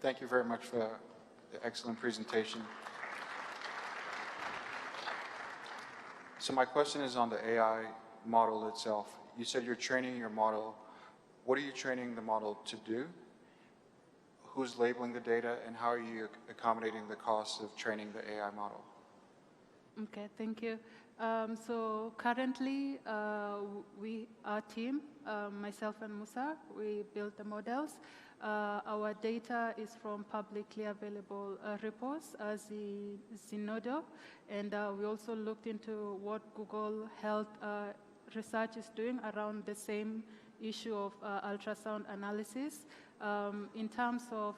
Thank you very much for the excellent presentation. So my question is on the AI model itself. You said you're training your model. What are you training the model to do? Who's labeling the data, and how are you accommodating the costs of training the AI model? Okay, thank you. So currently, our team, myself and Musa, we built the models. Our data is from publicly available reports as the Zenodo, and we also looked into what Google Health Research is doing around the same issue of ultrasound analysis. In terms of,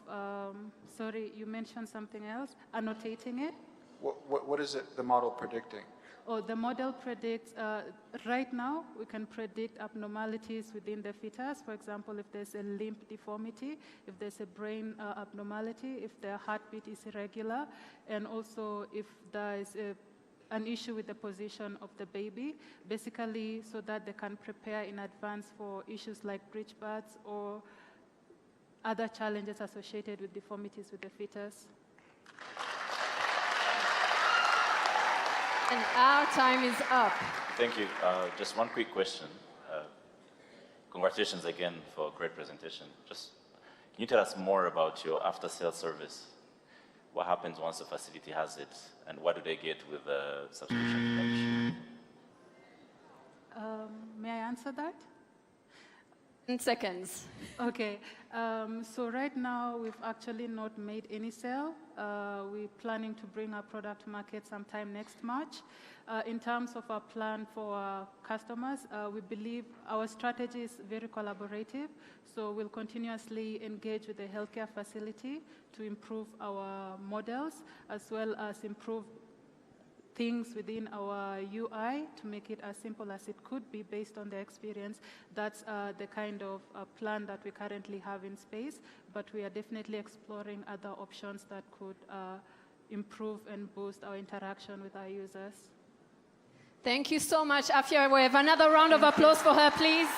sorry, you mentioned something else, annotating it. What is it, the model predicting? Oh, the model predicts, right now, we can predict abnormalities within the fetus. For example, if there's a limb deformity, if there's a brain abnormality, if their heartbeat is irregular, and also if there is an issue with the position of the baby, basically so that they can prepare in advance for issues like breech births or other challenges associated with deformities with the fetus. And our time is up. Thank you. Just one quick question. Congratulations again for a great presentation. Just, can you tell us more about your after-sales service? What happens once the facility has it, and what do they get with the subscription membership? May I answer that? 10 seconds. Okay, so right now we've actually not made any sale. We're planning to bring our product to market sometime next March. In terms of our plan for our customers, we believe our strategy is very collaborative, so we'll continuously engage with the healthcare facility to improve our models, as well as improve things within our UI to make it as simple as it could be based on the experience. That's the kind of plan that we currently have in space, but we are definitely exploring other options that could improve and boost our interaction with our users. Thank you so much, Afia. We have another round of applause for her, please.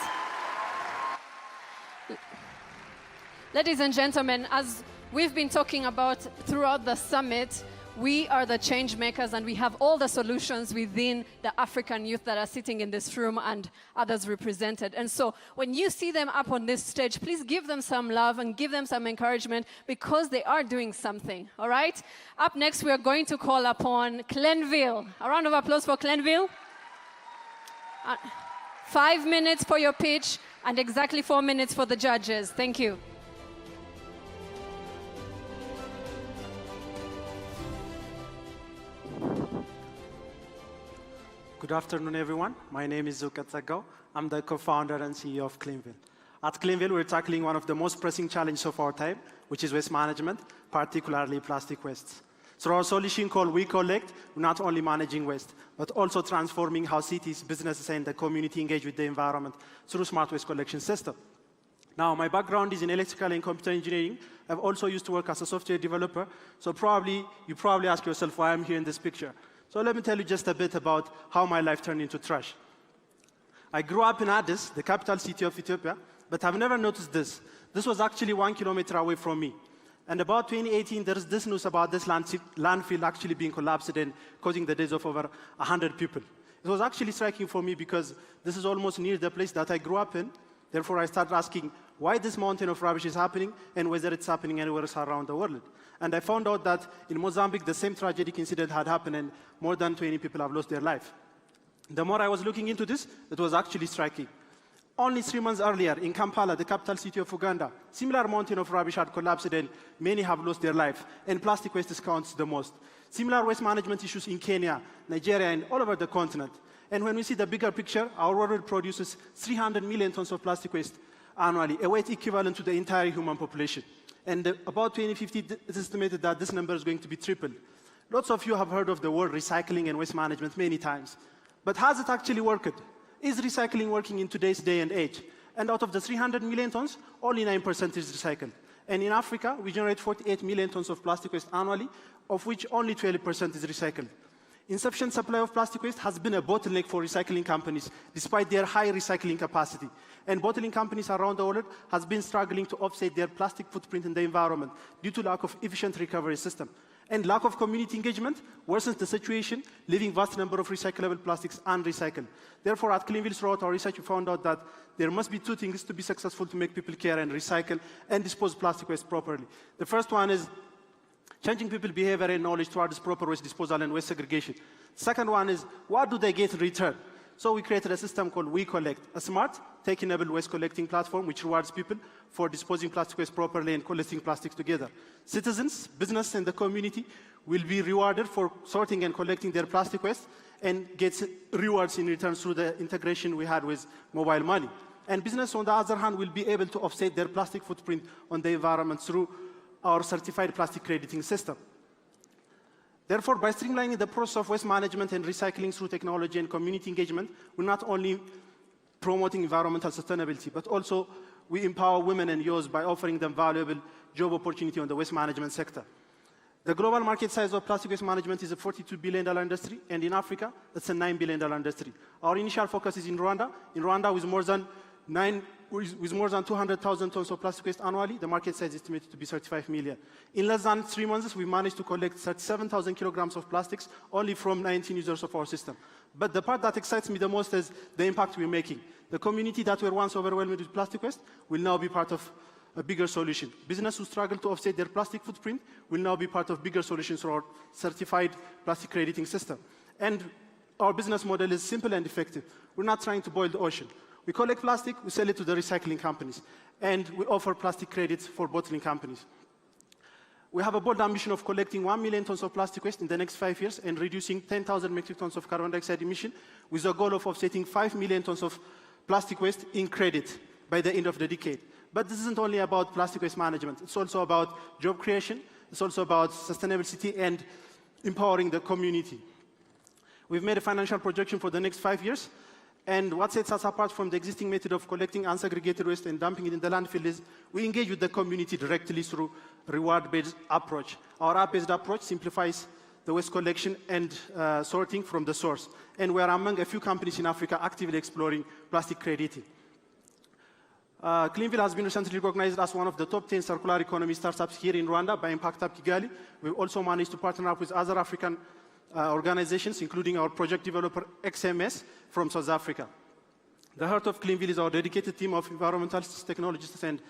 Ladies and gentlemen, as we've been talking about throughout the summit, we are the change makers, and we have all the solutions within the African youth that are sitting in this room and others represented. And so when you see them up on this stage, please give them some love and give them some encouragement, because they are doing something, all right? Up next, we are going to call upon Cleanville. A round of applause for Cleanville. 5 minutes for your pitch and exactly 4 minutes for the judges. Thank you. Good afternoon, everyone. My name is Zuka Tsagao. I'm the co-founder and CEO of Cleanville. At Cleanville, we're tackling one of the most pressing challenges of our time, which is waste management, particularly plastic waste. Through our solution called We Collect, we're not only managing waste, but also transforming how cities, businesses, and the community engage with the environment through smart waste collection system. Now, my background is in electrical and computer engineering. I've also used to work as a software developer, so you probably ask yourself why I'm here in this picture. So let me tell you just a bit about how my life turned into trash. I grew up in Addis, the capital city of Ethiopia, but I've never noticed this. This was actually 1 kilometer away from me. And about 2018, there's this news about this landfill actually being collapsed and causing the deaths of over 100 people. It was actually striking for me because this is almost near the place that I grew up in. Therefore, I started asking why this mountain of rubbish is happening and whether it's happening anywhere else around the world. And I found out that in Mozambique, the same tragic incident had happened and more than 20 people have lost their life. The more I was looking into this, it was actually striking. Only 3 months earlier, in Kampala, the capital city of Uganda, similar mountain of rubbish had collapsed and many have lost their life, and plastic waste counts the most. Similar waste management issues in Kenya, Nigeria, and all over the continent. And when we see the bigger picture, our world produces 300 million tons of plastic waste annually, a weight equivalent to the entire human population. And about 2050, it's estimated that this number is going to be tripled. Lots of you have heard of the word recycling and waste management many times. But has it actually worked? Is recycling working in today's day and age? And out of the 300 million tons, only 9% is recycled. And in Africa, we generate 48 million tons of plastic waste annually, of which only 12% is recycled. Insufficient supply of plastic waste has been a bottleneck for recycling companies, despite their high recycling capacity. And bottling companies around the world have been struggling to offset their plastic footprint in the environment due to lack of efficient recovery system. And lack of community engagement worsens the situation, leaving vast number of recyclable plastics unrecycled. Therefore, at Cleanville, throughout our research, we found out that there must be two things to be successful to make people care and recycle and dispose plastic waste properly. The first one is changing people's behavior and knowledge towards proper waste disposal and waste segregation. Second one is, what do they get in return? So we created a system called We Collect, a smart, tech-enabled waste collecting platform which rewards people for disposing plastic waste properly and collecting plastics together. Citizens, business, and the community will be rewarded for sorting and collecting their plastic waste and gets rewards in return through the integration we had with mobile money. And business, on the other hand, will be able to offset their plastic footprint on the environment through our certified plastic crediting system. Therefore, by streamlining the process of waste management and recycling through technology and community engagement, we're not only promoting environmental sustainability, but also we empower women and youth by offering them valuable job opportunity on the waste management sector. The global market size of plastic waste management is a $42 billion industry, and in Africa, it's a $9 billion industry. Our initial focus is in Rwanda. In Rwanda, with more than 200,000 tons of plastic waste annually, the market size is estimated to be 35 million. In less than 3 months, we managed to collect 37,000 kilograms of plastics only from 19 users of our system. But the part that excites me the most is the impact we're making. The community that were once overwhelmed with plastic waste will now be part of a bigger solution. Business who struggle to offset their plastic footprint will now be part of bigger solutions through our certified plastic crediting system. And our business model is simple and effective. We're not trying to boil the ocean. We collect plastic, we sell it to the recycling companies, and we offer plastic credits for bottling companies. We have a bold ambition of collecting 1 million tons of plastic waste in the next 5 years and reducing 10,000 metric tons of carbon dioxide emission with a goal of offsetting 5 million tons of plastic waste in credit by the end of the decade. But this isn't only about plastic waste management. It's also about job creation. It's also about sustainability and empowering the community. We've made a financial projection for the next 5 years. And what sets us apart from the existing method of collecting unsegregated waste and dumping it in the landfill is we engage with the community directly through reward-based approach. Our app-based approach simplifies the waste collection and sorting from the source. And we are among a few companies in Africa actively exploring plastic crediting. Cleanville has been recently recognized as one of the top 10 circular economy startups here in Rwanda by Impact Hub Kigali. We've also managed to partner up with other African organizations, including our project developer XMS from South Africa. The heart of Cleanville is our dedicated team of environmentalists, technologists, and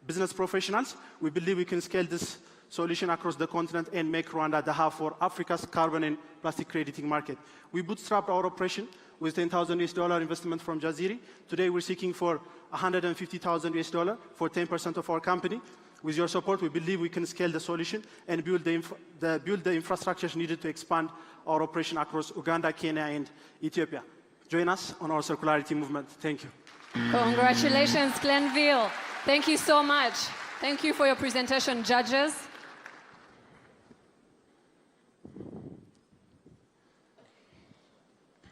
business professionals. We believe we can scale this solution across the continent and make Rwanda the hub for Africa's carbon and plastic crediting market. We bootstrapped our operation with $10,000 investment from Jaziri. Today we're seeking for $150,000 for 10% of our company. With your support, we believe we can scale the solution and build the infrastructure needed to expand our operation across Uganda, Kenya, and Ethiopia. Join us on our circularity movement. Thank you. Congratulations, Cleanville. Thank you so much. Thank you for your presentation, judges.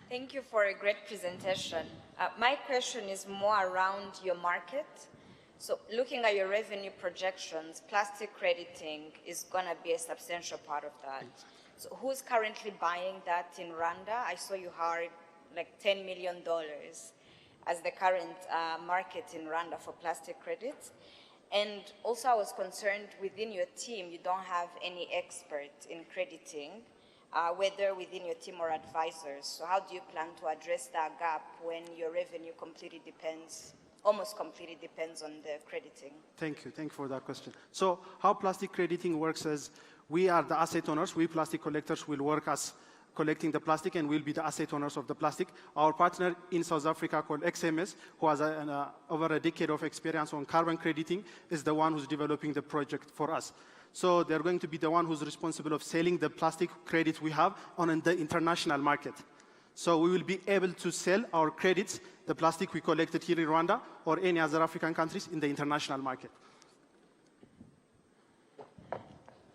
Thank you for a great presentation. My question is more around your market. So looking at your revenue projections, plastic crediting is going to be a substantial part of that. So who's currently buying that in Rwanda? I saw you hired like $10 million as the current market in Rwanda for plastic credits. And also I was concerned within your team, you don't have any expert in crediting, whether within your team or advisors. So how do you plan to address that gap when your revenue completely depends, almost completely depends on the crediting? Thank you for that question. So how plastic crediting works is we are the asset owners. We plastic collectors will work as collecting the plastic and we'll be the asset owners of the plastic. Our partner in South Africa called XMS, who has over a decade of experience on carbon crediting, is the one who's developing the project for us. So they're going to be the one who's responsible of selling the plastic credits we have on the international market. So we will be able to sell our credits, the plastic we collected here in Rwanda or any other African countries in the international market.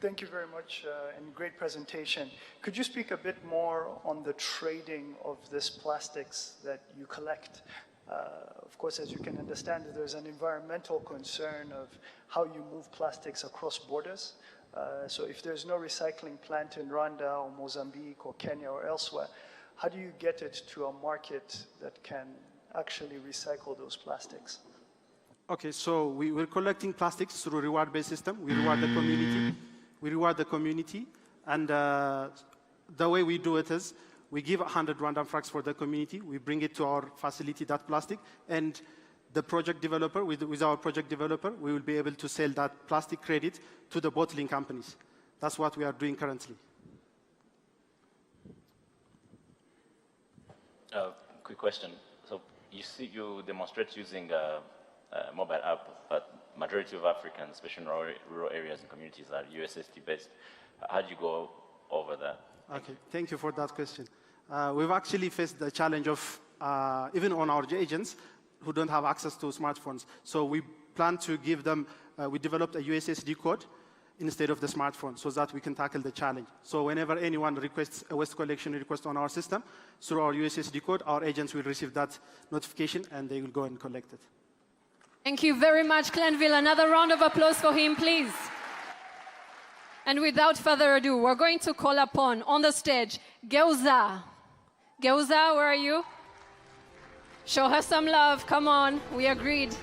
Thank you very much, and great presentation. Could you speak a bit more on the trading of this plastics that you collect? Of course, as you can understand, there's an environmental concern of how you move plastics across borders. So if there's no recycling plant in Rwanda or Mozambique or Kenya or elsewhere, how do you get it to a market that can actually recycle those plastics? Okay, so we're collecting plastics through a reward-based system. We reward the community. We reward the community. And the way we do it is we give 100 Rwandan francs for the community. We bring it to our facility, that plastic. And the project developer, with our project developer, we will be able to sell that plastic credit to the bottling companies. That's what we are doing currently. Quick question. So you demonstrate using a mobile app, but majority of Africans, especially in rural areas and communities, are USSD based. How do you go over that? Okay, thank you for that question. We've actually faced the challenge of, even on our agents, who don't have access to smartphones. So we plan to give them, we developed a USSD code instead of the smartphone so that we can tackle the challenge. So whenever anyone requests a waste collection request on our system, through our USSD code, our agents will receive that notification and they will go and collect it. Thank you very much, Cleanville. Another round of applause for him, please. And without further ado, we're going to call upon, on the stage, Geuza. Geuza, where are you? Show her some love, come on, we agreed.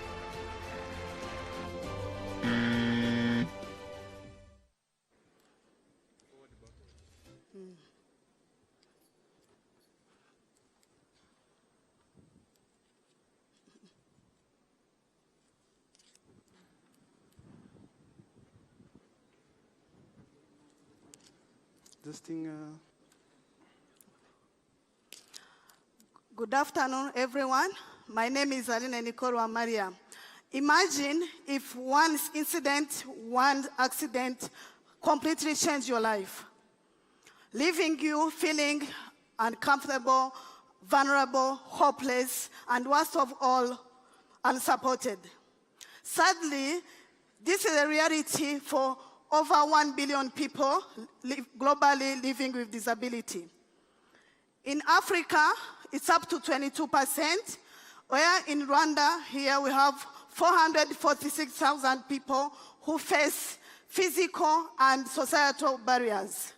This thing... Good afternoon, everyone. My name is Aline Nicole Maria. Imagine if one incident, one accident completely changed your life, leaving you feeling uncomfortable, vulnerable, hopeless, and worst of all, unsupported. Sadly, this is a reality for over 1 billion people globally living with disability. In Africa, it's up to 22%, where in Rwanda, here we have 446,000 people who face physical and societal barriers.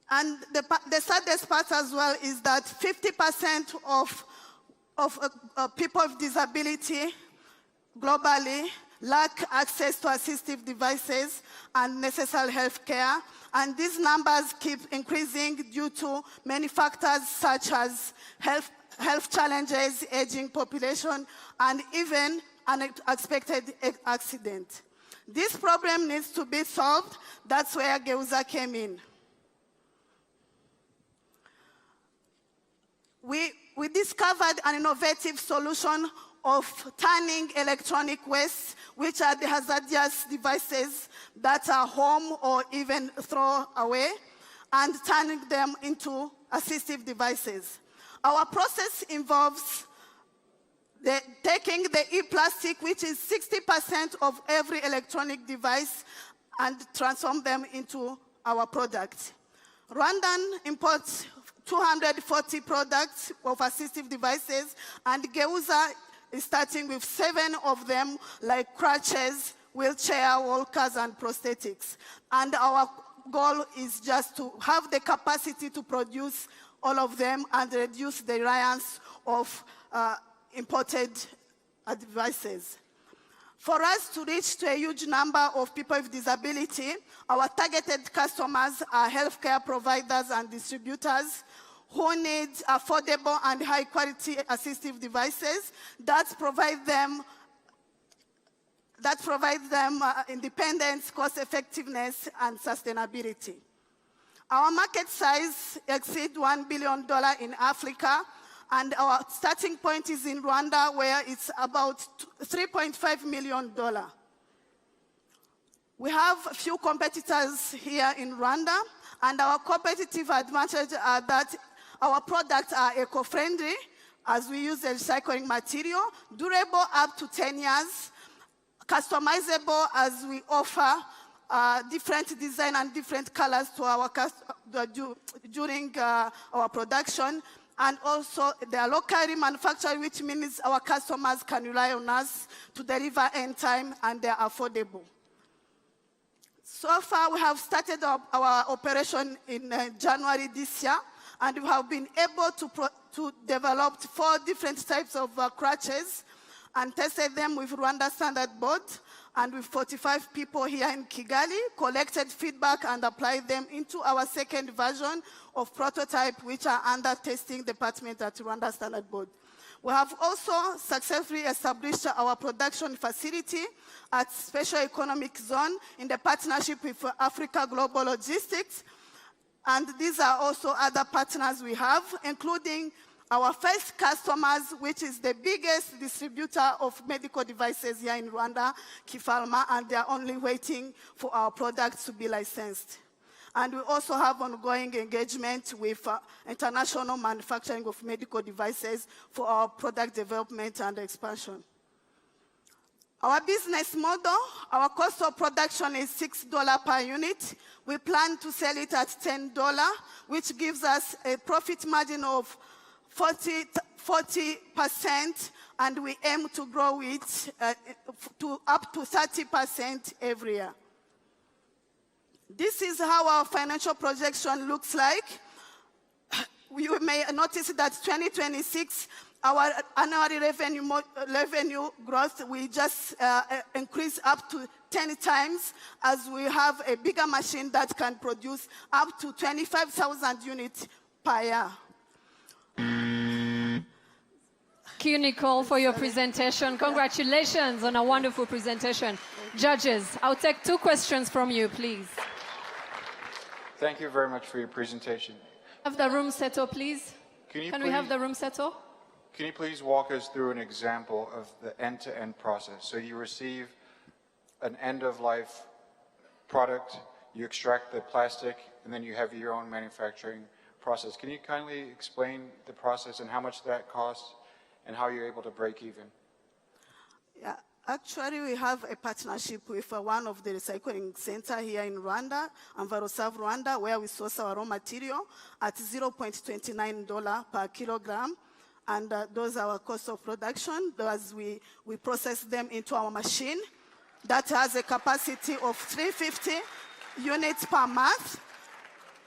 And the saddest part as well is that 50% of people with disability globally lack access to assistive devices and necessary health care. And these numbers keep increasing due to many factors such as health challenges, aging population, and even unexpected accident. This problem needs to be solved. That's where Geuza came in. We discovered an innovative solution of turning electronic waste, which are the hazardous devices that are home or even throw away, and turning them into assistive devices. Our process involves taking the e-plastic, which is 60% of every electronic device, and transform them into our product. Rwandan imports 240 products of assistive devices, and Geuza is starting with 7 of them, like crutches, wheelchair walkers, and prosthetics. And our goal is just to have the capacity to produce all of them and reduce the reliance of imported devices. For us to reach to a huge number of people with disability, our targeted customers are healthcare providers and distributors who need affordable and high-quality assistive devices that provide them independence, cost-effectiveness, and sustainability. Our market size exceeds $1 billion in Africa, and our starting point is in Rwanda, where it's about $3.5 million. We have a few competitors here in Rwanda, and our competitive advantage are that our products are eco-friendly, as we use the recycling material, durable up to 10 years, customizable as we offer different design and different colors to our during our production, And also, they are locally manufactured, which means our customers can rely on us to deliver in time, and they are affordable. So far, we have started our operation in January this year, and we have been able to develop 4 different types of crutches and tested them with Rwanda Standard Board and with 45 people here in Kigali, collected feedback and applied them into our second version of prototype, which are under testing department at Rwanda Standard Board. We have also successfully established our production facility at Special Economic Zone in the partnership with Africa Global Logistics. And these are also other partners we have, including our first customers, which is the biggest distributor of medical devices here in Rwanda, Kifalma, and they are only waiting for our products to be licensed. And we also have ongoing engagement with international manufacturing of medical devices for our product development and expansion. Our business model, our cost of production is $6 per unit. We plan to sell it at $10, which gives us a profit margin of 40%, and we aim to grow it to up to 30% every year. This is how our financial projection looks like. You may notice that 2026, our annual revenue growth will just increase up to 10 times, as we have a bigger machine that can produce up to 25,000 units per year. Thank you, Nicole, for your presentation. Congratulations on a wonderful presentation. Judges, I'll take 2 questions from you, please. Thank you very much for your presentation. Have the room settle, please. Can we have the room settle? Can you please walk us through an example of the end-to-end process? So you receive an end-of-life product, you extract the plastic, and then you have your own manufacturing process. Can you kindly explain the process and how much that costs and how you're able to break even? Yeah, actually, we have a partnership with one of the recycling centers here in Rwanda, Enviroserve Rwanda, where we source our raw material at $0.29 per kilogram. And those are our cost of production. As we process them into our machine that has a capacity of 350 units per month.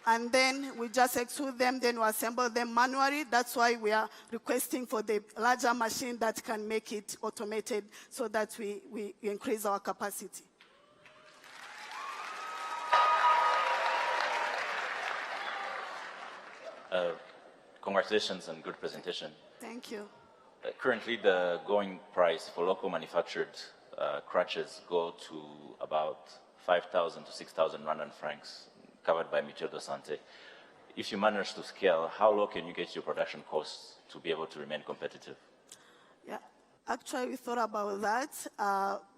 And then we just extrude them, then we assemble them manually. That's why we are requesting for the larger machine that can make it automated, so that we increase our capacity. Congratulations and good presentation. Thank you. Currently, the going price for local manufactured crutches go to about 5,000 to 6,000 Rwandan francs, covered by Mutuelle de Santé. If you manage to scale, how low can you get your production costs to be able to remain competitive? Yeah, actually we thought about that,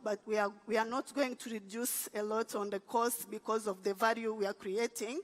but we are not going to reduce a lot on the cost because of the value we are creating.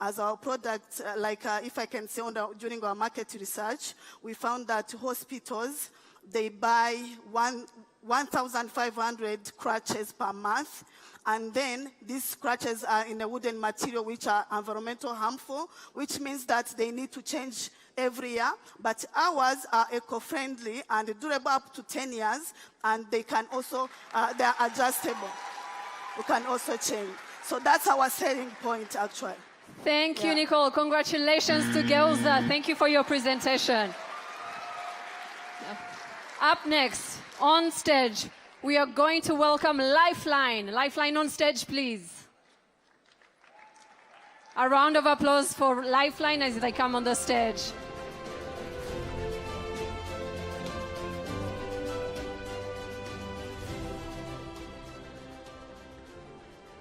As our product, if I can say, during our market research, we found that hospitals, they buy 1,500 crutches per month, and then these crutches are in a wooden material which are environmental harmful, which means that they need to change every year. But ours are eco-friendly and durable up to 10 years, and they can also, they are adjustable. We can also change. So that's our selling point, actually. Thank you, Nicole. Congratulations to Geuza. Thank you for your presentation. Up next, on stage, we are going to welcome Lifeline. Lifeline on stage, please. A round of applause for Lifeline as they come on the stage.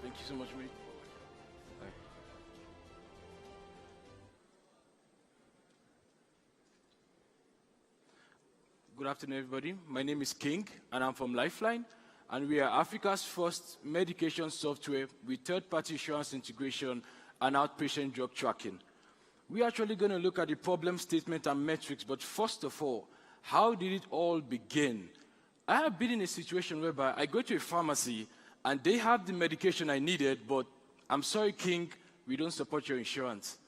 Thank you so much, mate. Good afternoon, everybody. My name is King, and I'm from Lifeline, and we are Africa's first medication software with third-party insurance integration and outpatient drug tracking. We're actually going to look at the problem statement and metrics, but first of all, how did it all begin? I have been in a situation whereby I go to a pharmacy, and they have the medication I needed, but I'm sorry, King, we don't support your insurance.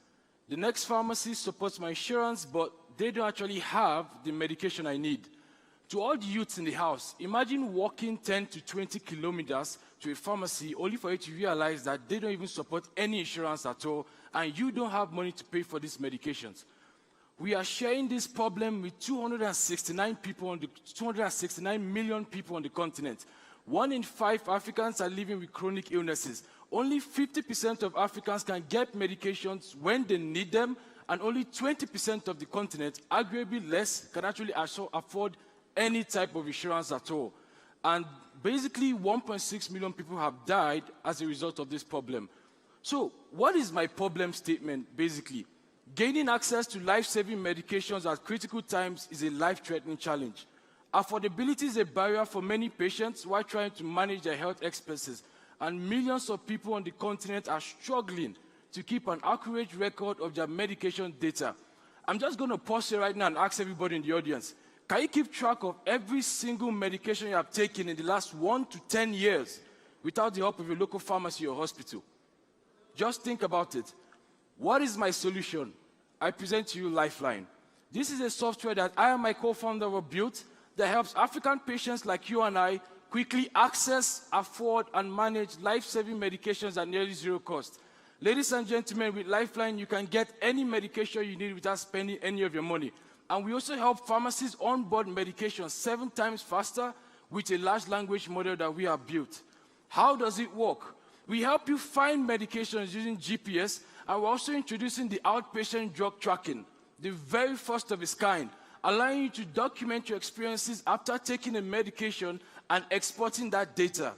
The next pharmacy supports my insurance, but they don't actually have the medication I need. To all the youths in the house, imagine walking 10 to 20 kilometers to a pharmacy only for you to realize that they don't even support any insurance at all, and you don't have money to pay for these medications. We are sharing this problem with 269 million people on the continent. 1 in 5 Africans are living with chronic illnesses. Only 50% of Africans can get medications when they need them, and only 20% of the continent, arguably less, can actually afford any type of insurance at all. And basically 1.6 million people have died as a result of this problem. So what is my problem statement, basically? Gaining access to life-saving medications at critical times is a life-threatening challenge. Affordability is a barrier for many patients while trying to manage their health expenses, and millions of people on the continent are struggling to keep an accurate record of their medication data. I'm just going to pause here right now and ask everybody in the audience, can you keep track of every single medication you have taken in the last 1 to 10 years without the help of your local pharmacy or hospital? Just think about it. What is my solution? I present to you Lifeline. This is a software that I and my co-founder have built that helps African patients like you and I quickly access, afford, and manage life-saving medications at nearly zero cost. Ladies and gentlemen, with Lifeline, you can get any medication you need without spending any of your money. And we also help pharmacies onboard medications 7 times faster with a large language model that we have built. How does it work? We help you find medications using GPS, and we're also introducing the outpatient drug tracking, the very first of its kind, allowing you to document your experiences after taking a medication and exporting that data.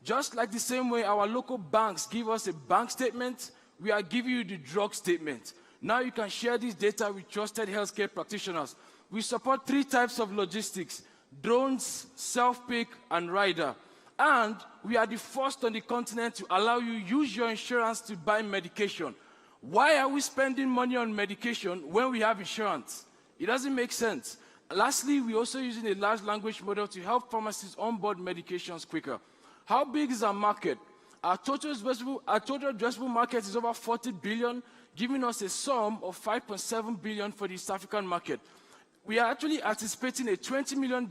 Just like the same way our local banks give us a bank statement, we are giving you the drug statement. Now you can share this data with trusted healthcare practitioners. We support 3 types of logistics: drones, self-pick, and rider. And we are the first on the continent to allow you use your insurance to buy medication. Why are we spending money on medication when we have insurance? It doesn't make sense. Lastly, we're also using a large language model to help pharmacists onboard medications quicker. How big is our market? Our total addressable market is over 40 billion, giving us a sum of 5.7 billion for the East African market. We are actually anticipating a $20 million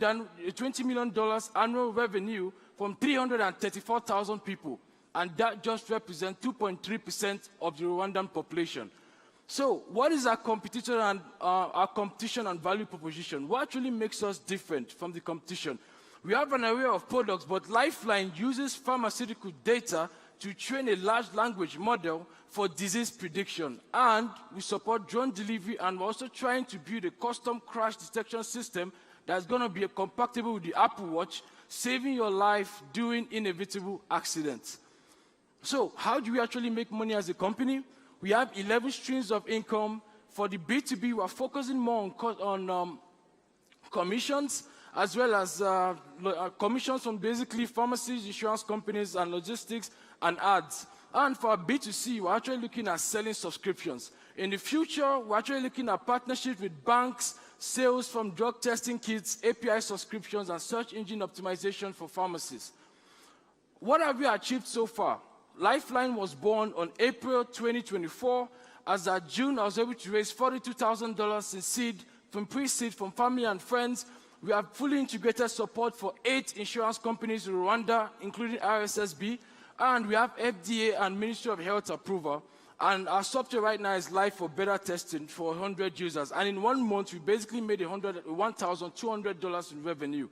annual revenue from 334,000 people, and that just represents 2.3% of the Rwandan population. So what is our competition and value proposition? What actually makes us different from the competition? We have an array of products, but Lifeline uses pharmaceutical data to train a large language model for disease prediction. And we support drone delivery, and we're also trying to build a custom crash detection system that's going to be compatible with the Apple Watch, saving your life during inevitable accidents. So how do we actually make money as a company? We have 11 streams of income. For the B2B, we're focusing more on commissions, as well as commissions from basically pharmacies, insurance companies, and logistics, and ads. And for our B2C, we're actually looking at selling subscriptions. In the future, we're actually looking at partnerships with banks, sales from drug testing kits, API subscriptions, and search engine optimization for pharmacies. What have we achieved so far? Lifeline was born on April 2024. As at June, I was able to raise $42,000 in seed, from pre-seed, from family and friends. We have fully integrated support for 8 insurance companies in Rwanda, including RSSB, and we have FDA and Ministry of Health approval. And our software right now is live for beta testing for 100 users. And in 1 month, we basically made $1,200 in revenue.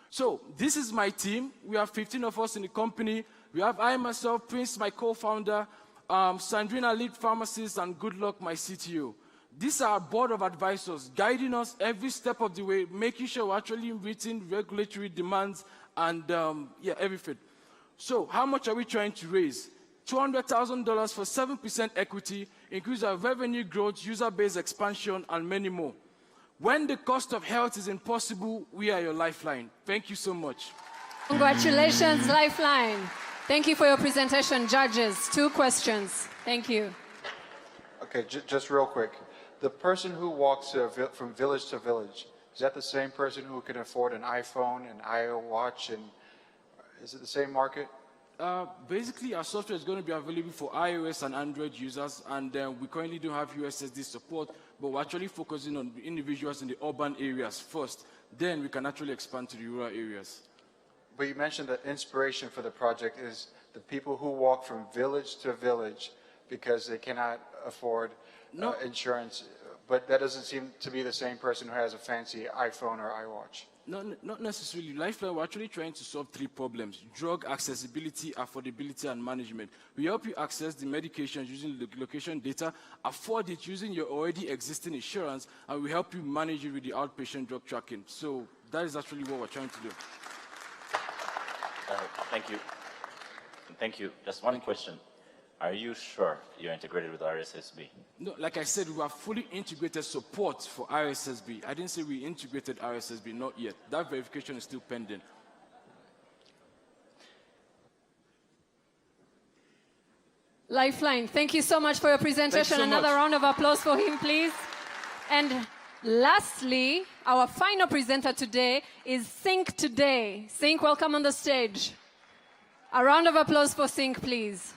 So this is my team. We have 15 of us in the company. We have I, myself, Prince, my co-founder, Sandrina, lead pharmacist, and Good Luck, my CTO. These are our board of advisors, guiding us every step of the way, making sure we're actually meeting regulatory demands and everything. So how much are we trying to raise? $200,000 for 7% equity, increase our revenue growth, user-based expansion, and many more. When the cost of health is impossible, we are your lifeline. Thank you so much. Congratulations, Lifeline. Thank you for your presentation, judges. 2 questions. Thank you. Okay, just real quick. The person who walks from village to village, is that the same person who can afford an iPhone, an iWatch, and is it the same market? Basically, our software is going to be available for iOS and Android users, and we currently don't have USSD support, but we're actually focusing on individuals in the urban areas first. Then we can actually expand to the rural areas. But you mentioned that inspiration for the project is the people who walk from village to village because they cannot afford insurance, but that doesn't seem to be the same person who has a fancy iPhone or iWatch. Not necessarily. Lifeline, we're actually trying to solve 3 problems: drug accessibility, affordability, and management. We help you access the medications using the location data, afford it using your already existing insurance, and we help you manage it with the outpatient drug tracking. So that is actually what we're trying to do. Thank you. Thank you. Just one question. Are you sure you're integrated with RSSB? No, like I said, we have fully integrated support for RSSB. I didn't say we integrated RSSB, not yet. That verification is still pending. Lifeline, thank you so much for your presentation. So Another much. round of applause for him, please. And lastly, our final presenter today is Sync Today. Sync, welcome on the stage. A round of applause for Sync, please.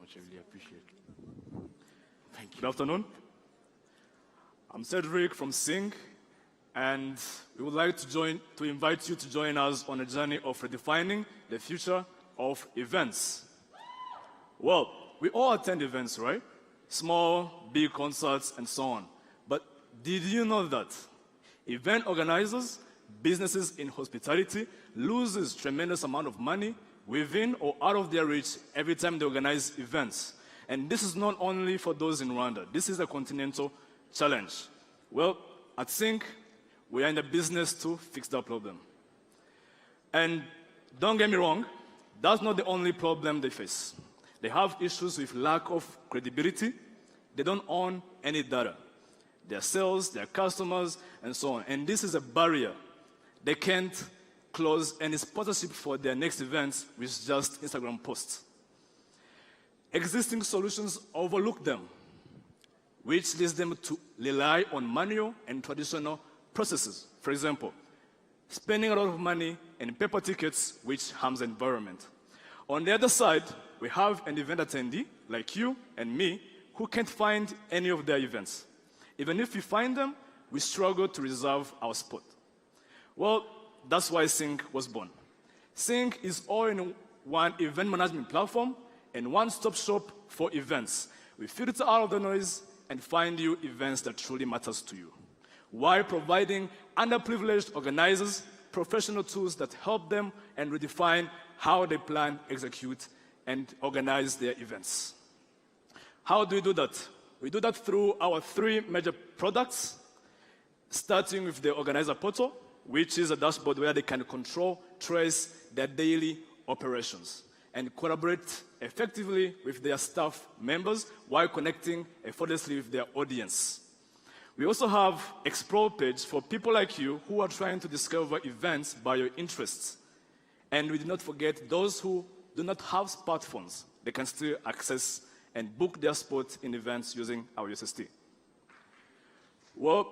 Much I really appreciate. Thank you. Good afternoon. I'm Cedric from Sync, and we would like to invite you to join us on a journey of redefining the future of events. Well, we all attend events, right? Small, big concerts, and so on. But did you know that event organizers, businesses in hospitality, loses tremendous amount of money within or out of their reach every time they organize events? And this is not only for those in Rwanda. This is a continental challenge. Well, at Sync, we are in the business to fix that problem. And don't get me wrong, that's not the only problem they face. They have issues with lack of credibility. They don't own any data. Their sales, their customers, and so on. And this is a barrier. They can't close any sponsorship for their next events with just Instagram posts. Existing solutions overlook them, which leads them to rely on manual and traditional processes. For example, spending a lot of money in paper tickets, which harms the environment. On the other side, we have an event attendee, like you and me, who can't find any of their events. Even if we find them, we struggle to reserve our spot. Well, that's why Sync was born. Sync is all-in-one event management platform and one-stop shop for events. We filter out the noise and find you events that truly matters to you, while providing underprivileged organizers professional tools that help them and redefine how they plan, execute, and organize their events. How do we do that? We do that through our 3 major products, starting with the organizer portal, which is a dashboard where they can control, trace their daily operations, and collaborate effectively with their staff members while connecting effortlessly with their audience. We also have Explore page for people like you who are trying to discover events by your interests. And we do not forget those who do not have smartphones. They can still access and book their spot in events using our USSD. Well,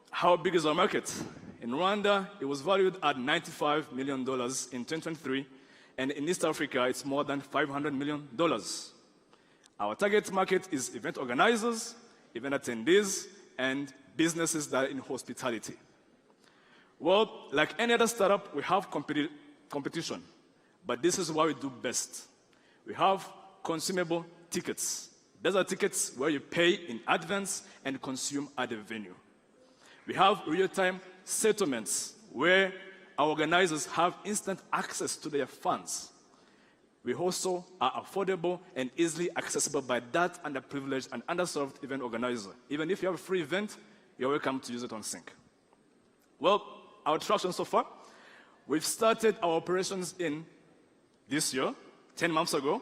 how big is our market? In Rwanda, it was valued at $95 million in 2023, and in East Africa, it's more than $500 million. Our target market is event organizers, event attendees, and businesses that are in hospitality. Well, like any other startup, we have competition, but this is what we do best. We have consumable tickets. Those are tickets where you pay in advance and consume at the venue. We have real-time settlements where our organizers have instant access to their funds. We also are affordable and easily accessible by that underprivileged and underserved event organizer. Even if you have a free event, you're welcome to use it on Sync. Well, our traction so far, we've started our operations in this year, 10 months ago,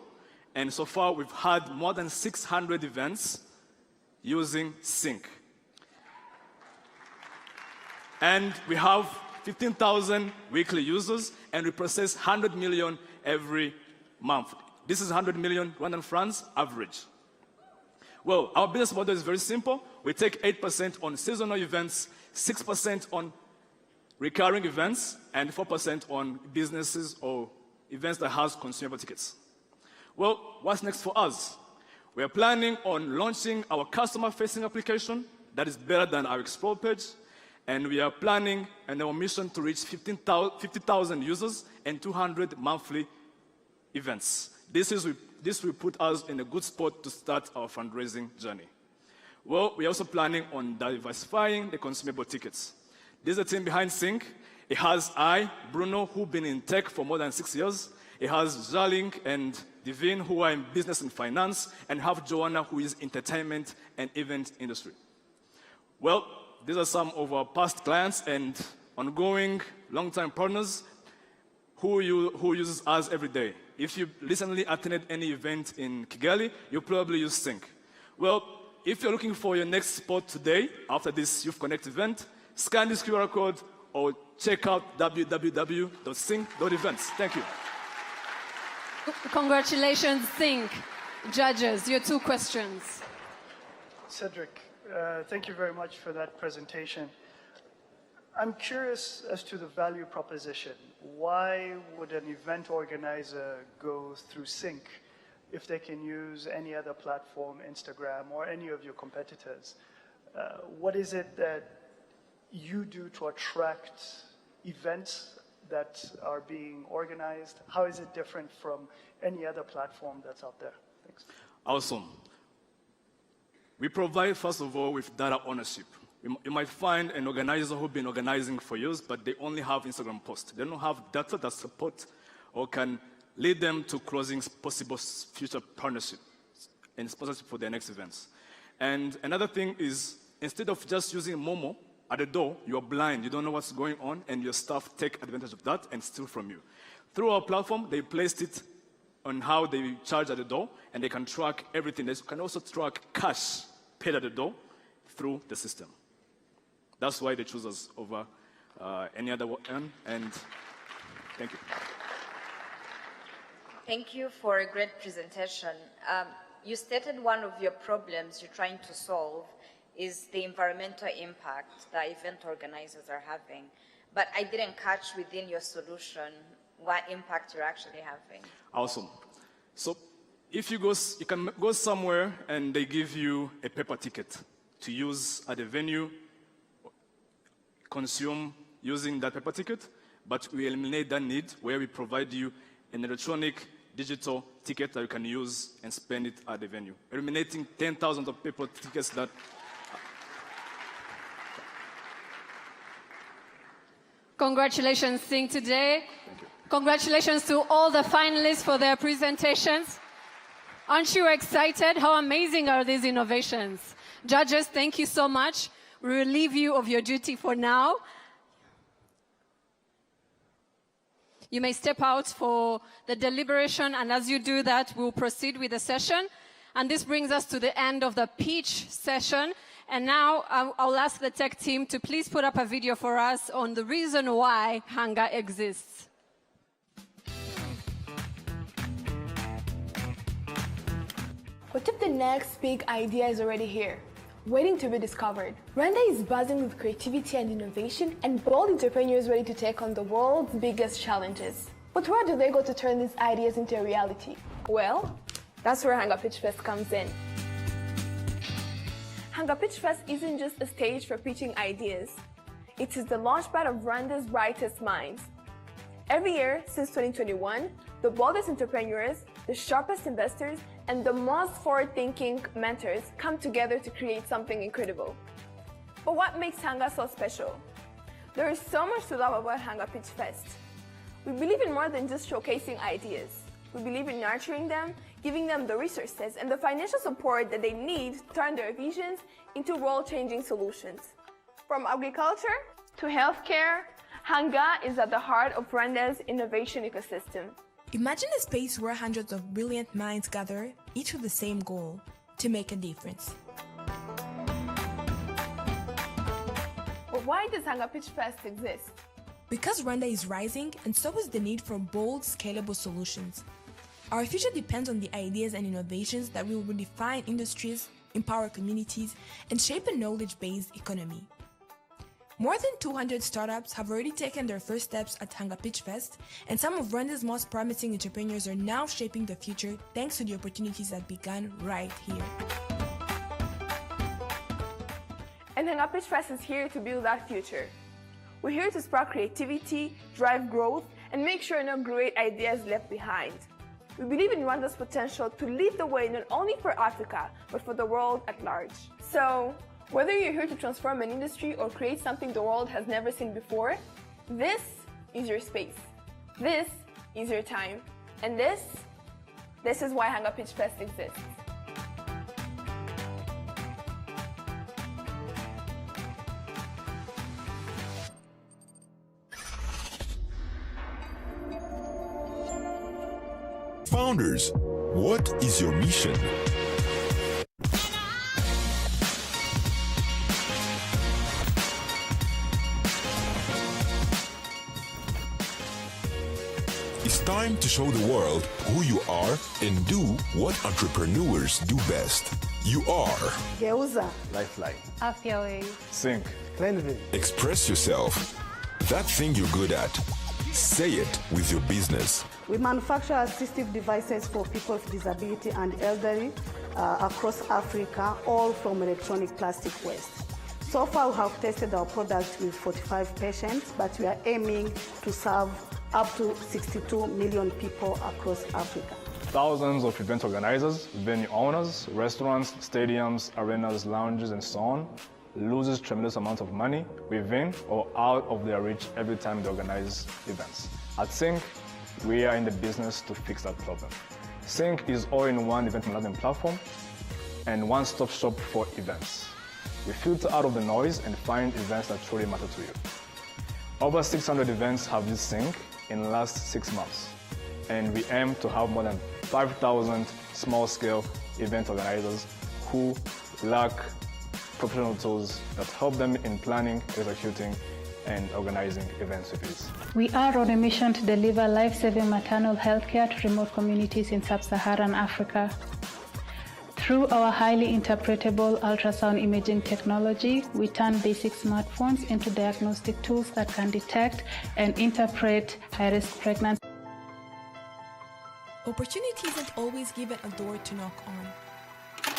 and so far we've had more than 600 events using Sync. And we have 15,000 weekly users, and we process 100 million every monthly. This is 100 million Rwandan francs average. Well, our business model is very simple. We take 8% on seasonal events, 6% on recurring events, and 4% on businesses or events that has consumable tickets. Well, what's next for us? We are planning on launching our customer-facing application that is better than our Explore page, and we are planning on our mission to reach 50,000 users and 200 monthly events. This will put us in a good spot to start our fundraising journey. Well, we're also planning on diversifying the consumable tickets. There's a team behind Sync. It has Bruno, who've been in tech for more than 6 years. It has Jaling and Divine, who are in business and finance, and have Joanna, who is entertainment and event industry. Well, these are some of our past clients and ongoing long-time partners who uses us every day. If you recently attended any event in Kigali, you probably use Sync. Well, if you're looking for your next spot today, after this Youth Connect event, scan this QR code or check out www.sync.events. Thank you. Congratulations, Sync. Judges, your 2 questions. Cedric, thank you very much for that presentation. I'm curious as to the value proposition. Why would an event organizer go through Sync if they can use any other platform, Instagram, or any of your competitors? What is it that you do to attract events that are being organized? How is it different from any other platform that's out there? Thanks. Awesome. We provide, first of all, with data ownership. You might find an organizer who's been organizing for years, but they only have Instagram posts. They don't have data that support or can lead them to closing possible future partnerships and sponsorship for their next events. And another thing is, instead of just using Momo at the door, you're blind, you don't know what's going on, and your staff take advantage of that and steal from you. Through our platform, they placed it on how they charge at the door, and they can track everything. They can also track cash paid at the door through the system. That's why they choose us over any other one, and thank you. Thank you for a great presentation. You stated one of your problems you're trying to solve is the environmental impact that event organizers are having. But I didn't catch within your solution what impact you're actually having. Awesome. So if you can go somewhere and they give you a paper ticket to use at the venue, consume using that paper ticket, but we eliminate that need where we provide you an electronic digital ticket that you can use and spend it at the venue, eliminating 10,000 of paper tickets that... Congratulations, Sing, today. Thank you. Congratulations to all the finalists for their presentations. Aren't you excited? How amazing are these innovations? Judges, thank you so much. We will relieve you of your duty for now. You may step out for the deliberation, and as you do that, we'll proceed with the session. And this brings us to the end of the pitch session. And now I'll ask the tech team to please put up a video for us on the reason why Hanga exists. What if the next big idea is already here, waiting to be discovered? Rwanda is buzzing with creativity and innovation and bold entrepreneurs ready to take on the world's biggest challenges. But where do they go to turn these ideas into a reality? Well, that's where Hanga Pitchfest comes in. Hanga Pitchfest isn't just a stage for pitching ideas. It is the launchpad of Rwanda's brightest minds. Every year since 2021, the boldest entrepreneurs, the sharpest investors, and the most forward-thinking mentors come together to create something incredible. But what makes Hanga so special? There is so much to love about Hanga Pitchfest. We believe in more than just showcasing ideas. We believe in nurturing them, giving them the resources and the financial support that they need to turn their visions into world-changing solutions. From agriculture to healthcare, Hanga is at the heart of Rwanda's innovation ecosystem. Imagine a space where hundreds of brilliant minds gather, each with the same goal, to make a difference. But why does Hanga Pitchfest exist? Because Rwanda is rising, and so is the need for bold, scalable solutions. Our future depends on the ideas and innovations that will redefine industries, empower communities, and shape a knowledge-based economy. More than 200 startups have already taken their first steps at Hanga Pitchfest, and some of Rwanda's most promising entrepreneurs are now shaping the future thanks to the opportunities that began right here. And Hanga Pitchfest is here to build that future. We're here to spark creativity, drive growth, and make sure no great ideas left behind. We believe in Rwanda's potential to lead the way not only for Africa, but for the world at large. So, whether you're here to transform an industry or create something the world has never seen before, this is your space. This is your time. And this is why Hanga Pitchfest exists. Founders, what is your mission? It's time to show the world who you are and do what entrepreneurs do best. You are Geuza, Lifeline, Sync, Cleanville. Express yourself. That thing you're good at. Say it with your business. We manufacture assistive devices for people with disability and elderly across Africa, all from electronic plastic waste. So far, we have tested our products with 45 patients, but we are aiming to serve up to 62 million people across Africa. Thousands of event organizers, venue owners, restaurants, stadiums, arenas, lounges, and so on loses tremendous amounts of money within or out of their reach every time they organize events. At Sync, we are in the business to fix that problem. Sync is all-in-one event management platform and one-stop shop for events. We filter out of the noise and find events that truly matter to you. Over 600 events have used Sync in the last 6 months, and we aim to have more than 5,000 small-scale event organizers who lack professional tools that help them in planning, executing, and organizing events with ease. We are on a mission to deliver life-saving maternal health care to remote communities in sub-Saharan Africa. Through our highly interpretable ultrasound imaging technology, we turn basic smartphones into diagnostic tools that can detect and interpret high-risk pregnancy. Opportunity isn't always given a door to knock on,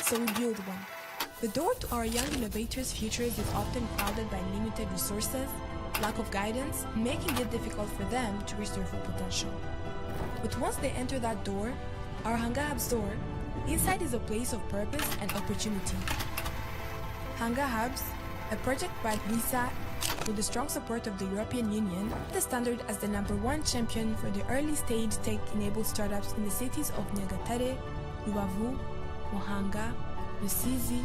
so we build one. The door to our young innovators' futures is often crowded by limited resources, lack of guidance, making it difficult for them to reach their full potential. But once they enter that door, our Hanga Hubs door, inside is a place of purpose and opportunity. Hanga Hubs, a project by Geuza with the strong support of the European Union, the standard as the #1 champion for the early-stage tech-enabled startups in the cities of Nyagatare, Rubavu, Muhanga, Rusizi,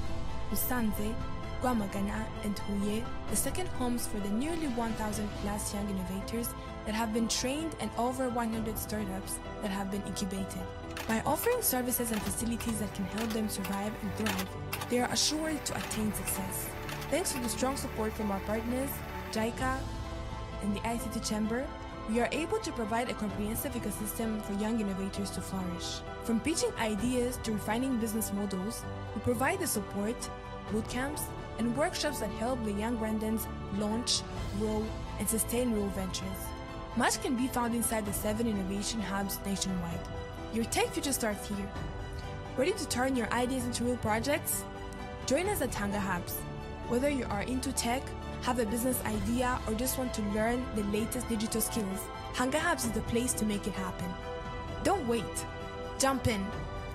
Musanze, Rwamagana, and Huye, the second homes for the nearly 1,000 plus young innovators that have been trained and over 100 startups that have been incubated. By offering services and facilities that can help them survive and thrive, they are assured to attain success. Thanks to the strong support from our partners, JICA and the ICT Chamber, we are able to provide a comprehensive ecosystem for young innovators to flourish. From pitching ideas to refining business models, we provide the support, bootcamps, and workshops that help the young Rwandans launch, grow, and sustain real ventures. Much can be found inside the 7 innovation hubs nationwide. Your tech future starts here. Ready to turn your ideas into real projects? Join us at Hanga Hubs. Whether you are into tech, have a business idea, or just want to learn the latest digital skills, Hanga Hubs is the place to make it happen. Don't wait. Jump in.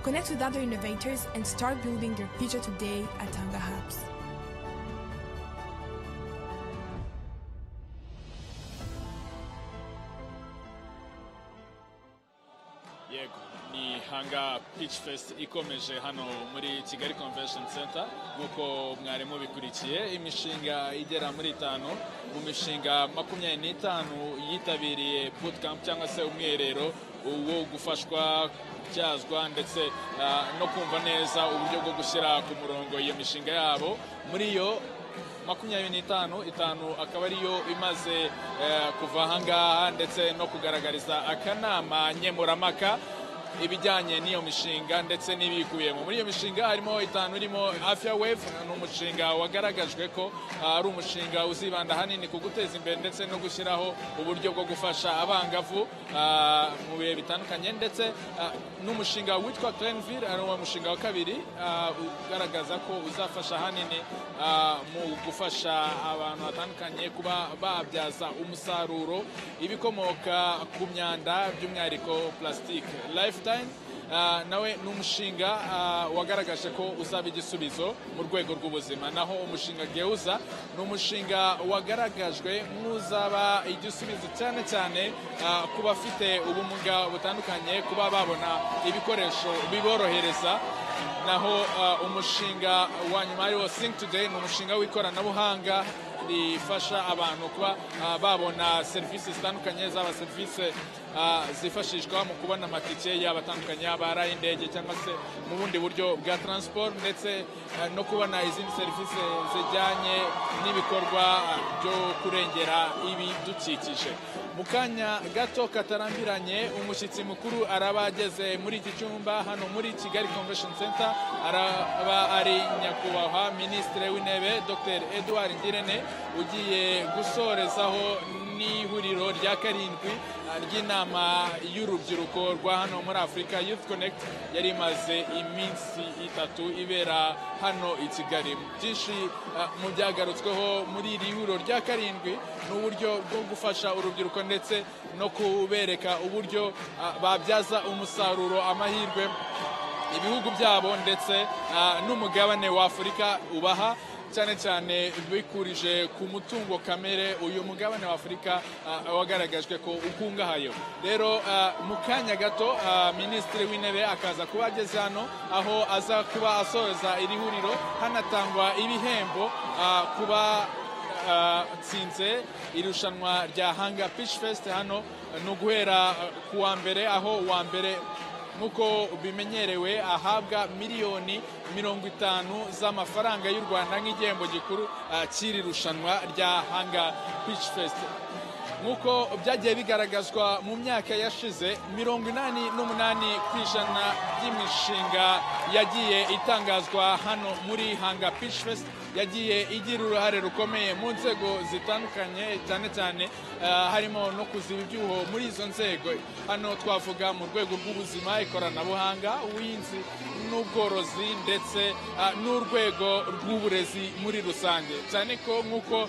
Connect with other innovators and start building your future today at Hanga Hubs. Ni Hanga Pitchfest ikomeje hano muri Kigali Convention Center nk'uko mwari mubikurikiye. Imishinga igera muri 5 mu mishinga 25 yitabiriye bootcamp cyangwa se umwiherero wo gufashwa kubyazwa ndetse no kumva neza uburyo bwo gushyira ku murongo iyo mishinga yabo. Muri yo 25 akaba ariyo imaze kuva ahangaha ndetse no kugaragariza akanama nkemuramaka ibijyanye n'iyo mishinga ndetse n'ibikubiyemo. Muri iyo mishinga harimo itanu irimo Afya Wave, ni umushinga wagaragajwe ko ari umushinga uzibanda hanini ku guteza imbere ndetse no gushyiraho uburyo bwo gufasha abangavu mu bihe bitandukanye, ndetse n'umushinga witwa Cleanville ari uwo mushinga wa kabiri ugaragaza ko uzafasha hanini mu gufasha abantu batandukanye kuba babyaza umusaruro ibikomoka ku myanda by'umwihariko plastique. Lifeline nawe ni umushinga wagaragaje ko uzaba igisubizo mu rwego rw'ubuzima, naho umushinga Geuza ni umushinga wagaragajwe nk'uzaba igisubizo cyane cyane ku bafite ubumuga butandukanye kuba babona ibikoresho biborohereza, naho umushinga wa nyuma ariwo Think Today ni umushinga w'ikoranabuhanga rifasha abantu kuba babona serivisi zitandukanye, zaba serivisi zifashishwa mu kubona amatike yaba atandukanye, yaba ari ay'indege cyangwa se mu bundi buryo bwa transport, ndetse no kubona izindi serivisi zijyanye n'ibikorwa byo kurengera ibidukikije. Mu kanya gato katarambiranye umushyitsi mukuru araba ageze muri iki cyumba hano muri Kigali Convention Center, araba ari nyakubahwa Minisitiri w'Intebe Dr. Edouard Ngirente ugiye gusorezaho n'ihuriro rya karindwi ry'inama y'urubyiruko rwa hano muri Afurika Youth Connect yari imaze iminsi itatu ibera hano i Kigali. Byinshi mu byagarutsweho muri iri huriro rya karindwi ni uburyo bwo gufasha urubyiruko ndetse no kubereka uburyo babyaza umusaruro amahirwe ibihugu byabo ndetse n'umugabane wa Afurika ubaha, cyane cyane bikurije ku mutungo kamere uyu mugabane wa Afurika wagaragajwe ko ukungahaye. Rero mu kanya gato Minisitiri w'Intebe akaza kuba ageze hano aho aza kuba asoza iri huriro, hanatangwa ibihembo kuba tsinze irushanwa rya Hanga Pitchfest. Hano ni uguhera ku wa mbere, aho wa mbere nk'uko bimenyerewe ahabwa miliyoni 50 z'amafaranga y'u Rwanda nk'igihembo gikuru cy'iri rushanwa rya Hanga Pitchfest. Nk'uko byagiye bigaragazwa mu myaka yashize, 88% by'imishinga yagiye itangazwa hano muri Hanga Pitchfest yagiye igira uruhare rukomeye mu nzego zitandukanye, cyane cyane harimo no kuziba ibyuho muri izo nzego. Hano twavuga mu rwego rw'ubuzima, ikoranabuhanga, ubuhinzi n'ubworozi ndetse n'urwego rw'uburezi muri rusange. Cyane ko nk'uko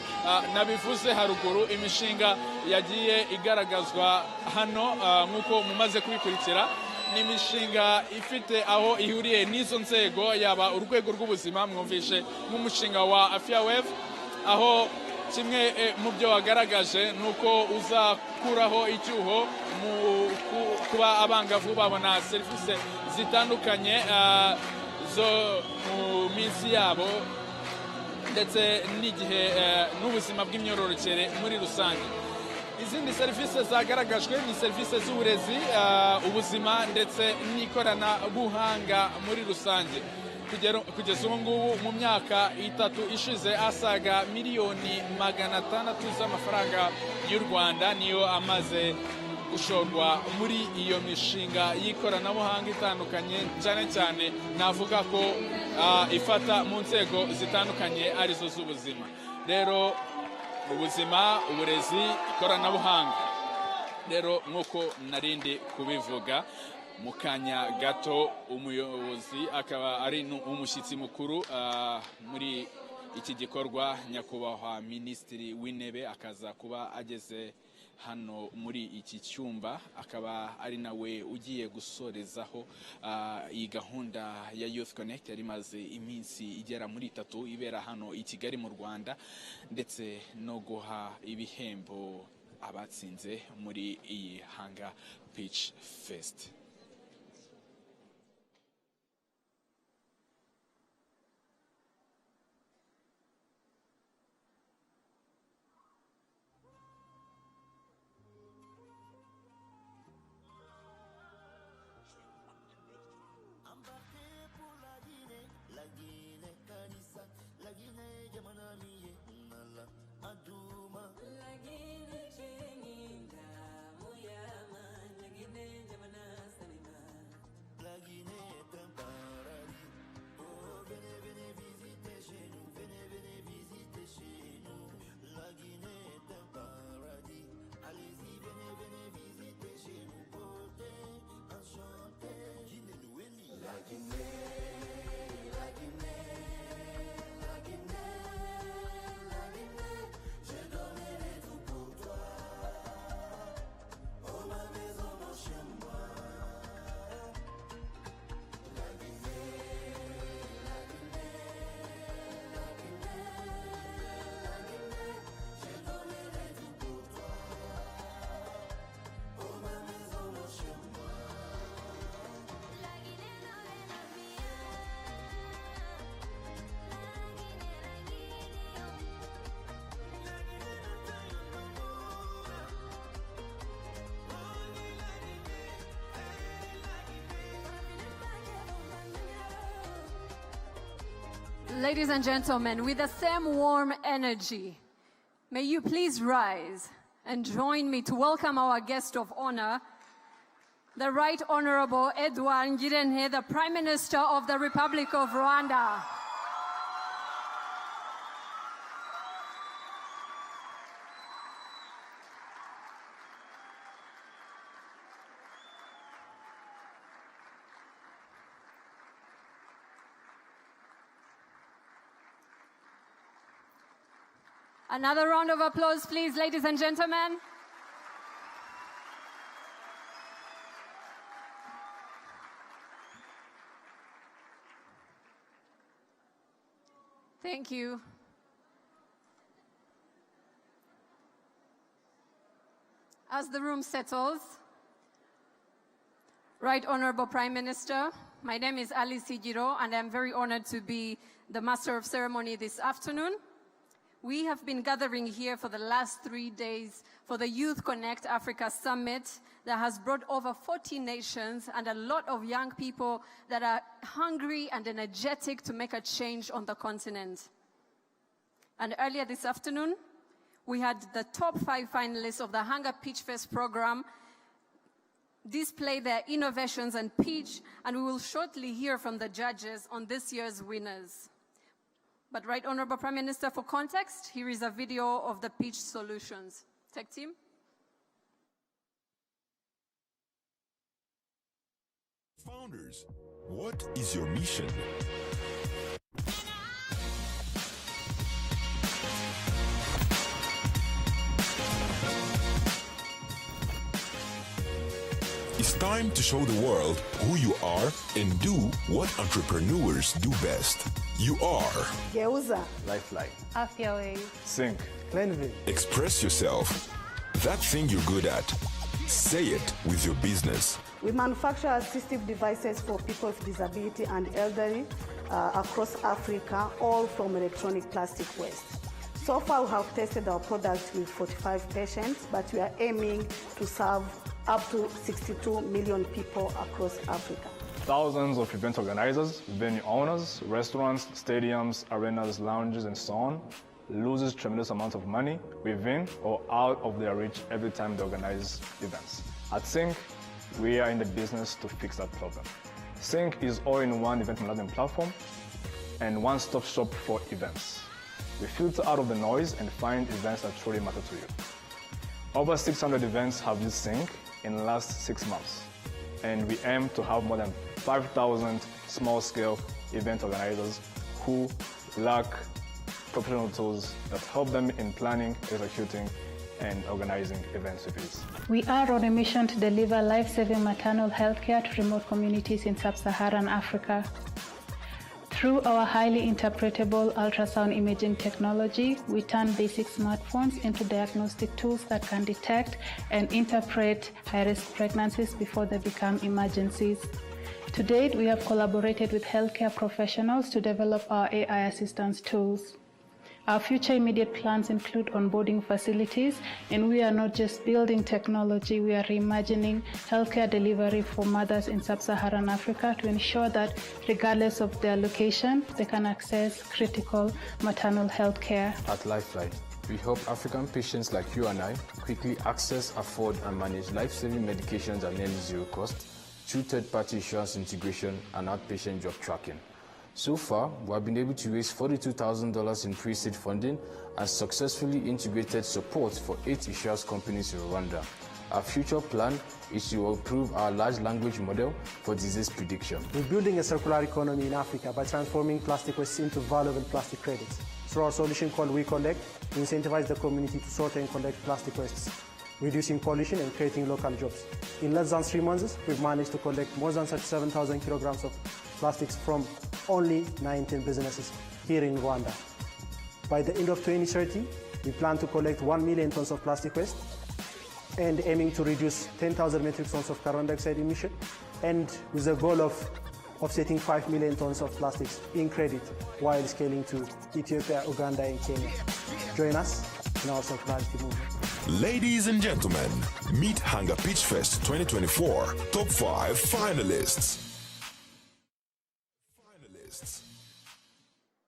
nabivuze haruguru, imishinga yagiye igaragazwa hano nk'uko mumaze kubikurikira ni imishinga ifite aho ihuriye n'izo nzego, yaba urwego rw'ubuzima mwumvishe nk'umushinga wa Afya Wave, aho kimwe mu byo wagaragaje ni uko uzakuraho icyuho mu kuba abangavu babona serivisi zitandukanye zo mu minsi yabo ndetse n'igihe n'ubuzima bw'imyororokere muri rusange. Izindi serivisi zagaragajwe ni serivisi z'uburezi, ubuzima ndetse n'ikoranabuhanga muri rusange. Kugeza ubu ngubu mu myaka itatu ishize asaga miliyoni 600 z'amafaranga y'u Rwanda niyo amaze gushorwa muri iyo mishinga y'ikoranabuhanga itandukanye, cyane cyane navuga ko ifata mu nzego zitandukanye arizo z'ubuzima. Rero ubuzima, uburezi, ikoranabuhanga. Rero nk'uko narindi kubivuga, mu kanya gato umuyobozi akaba ari umushyitsi mukuru muri iki gikorwa, nyakubahwa Minisitiri w'Intebe akaza kuba ageze hano muri iki cyumba, akaba ari nawe ugiye gusorezaho iyi gahunda ya Youth Connect yari imaze iminsi igera muri 3 ibera hano i Kigali mu Rwanda, ndetse no guha ibihembo abatsinze muri iyi Hanga Pitchfest. Ladies and gentlemen, with the same warm energy, may you please rise and join me to welcome our guest of honor, the Right Honorable Edouard Ngirente, the Prime Minister of the Republic of Rwanda. Another round of applause, please, ladies and gentlemen. Thank you. As the room settles, Right Honorable Prime Minister, my name is Alice Higiro, and I'm very honored to be the Master of Ceremony this afternoon. We have been gathering here for the last 3 days for the Youth Connect Africa Summit that has brought over 40 nations and a lot of young people that are hungry and energetic to make a change on the continent. And earlier this afternoon, we had the top 5 finalists of the Hanga Pitchfest program display their innovations and pitch, and we will shortly hear from the judges on this year's winners. But Right Honorable Prime Minister, for context, here is a video of the pitch solutions. Tech team. Founders, what is your mission? It's time to show the world who you are and do what entrepreneurs do best. You are Geuza, Lifeline, Sync, Cleanville. Express yourself. That thing you're good at. Say it with your business. We manufacture assistive devices for people with disability and elderly across Africa, all from electronic plastic waste. So far, we have tested our product with 45 patients, but we are aiming to serve up to 62 million people across Africa. Thousands of event organizers, venue owners, restaurants, stadiums, arenas, lounges, and so on loses tremendous amounts of money within or out of their reach every time they organize events. At Sync, we are in the business to fix that problem. Sync is all-in-one event management platform and one-stop shop for events. We filter out of the noise and find events that truly matter to you. Over 600 events have used Sync in the last 6 months, and we aim to have more than 5,000 small-scale event organizers who lack professional tools that help them in planning, executing, and organizing events with ease. We are on a mission to deliver life-saving maternal health care to remote communities in sub-Saharan Africa. Through our highly interpretable ultrasound imaging technology, we turn basic smartphones into diagnostic tools that can detect and interpret high-risk pregnancies before they become emergencies. To date, we have collaborated with healthcare professionals to develop our AI assistance tools. Our future immediate plans include onboarding facilities, and we are not just building technology, we are reimagining healthcare delivery for mothers in sub-Saharan Africa to ensure that regardless of their location, they can access critical maternal health care. At Lifeline, we help African patients like you and I quickly access, afford, and manage life-saving medications at nearly zero cost through third-party insurance integration and outpatient drug tracking. So far, we have been able to raise $42,000 in pre-seed funding and successfully integrated support for 8 insurance companies in Rwanda. Our future plan is to improve our large language model for disease prediction. We're building a circular economy in Africa by transforming plastic waste into valuable plastic credits. Through our solution called We Collect, we incentivize the community to sort and collect plastic wastes, reducing pollution and creating local jobs. In less than 3 months, we've managed to collect more than 37,000 kilograms of plastics from only 19 businesses here in Rwanda. By the end of 2030, we plan to collect 1 million tons of plastic waste and aiming to reduce 10,000 metric tons of carbon dioxide emission, and with the goal of offsetting 5 million tons of plastics in credit while scaling to Ethiopia, Uganda, and Kenya. Join us in our circularity movement. Ladies and gentlemen, meet Hanga Pitchfest 2024 Top 5 finalists.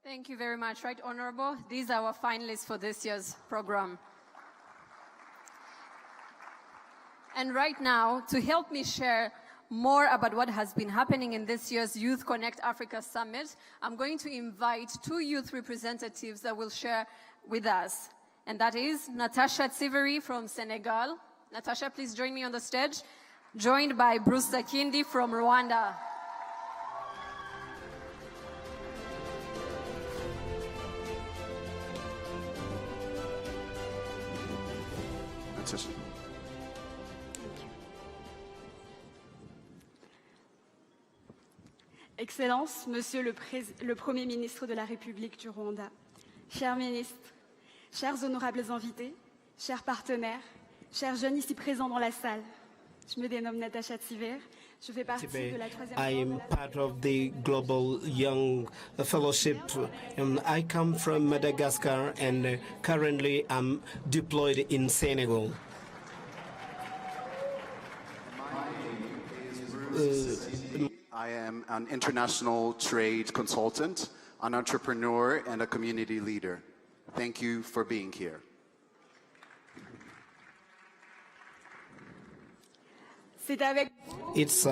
Thank you very much. Right, Honorable? These are our finalists for this year's program. And right now, to help me share more about what has been happening in this year's Youth Connect Africa Summit, I'm going to invite two youth representatives that will share with us. And that is Natasha Tsiveri from Senegal. Natasha, please join me on the stage. Joined by Bruce Takindi from Rwanda. Natasha. Excellences, Monsieur le Premier ministre de la République du Rwanda, chers ministres, chers honorables invités, chers partenaires, chers jeunes ici présents dans la salle, je me dénomme Natasha Tsiver, je fais partie de la troisième... I am part of the Global Young Fellowship. I come from Madagascar and currently I'm deployed in Senegal. I am an international trade consultant, an entrepreneur, and a community leader. Thank you for being here. It's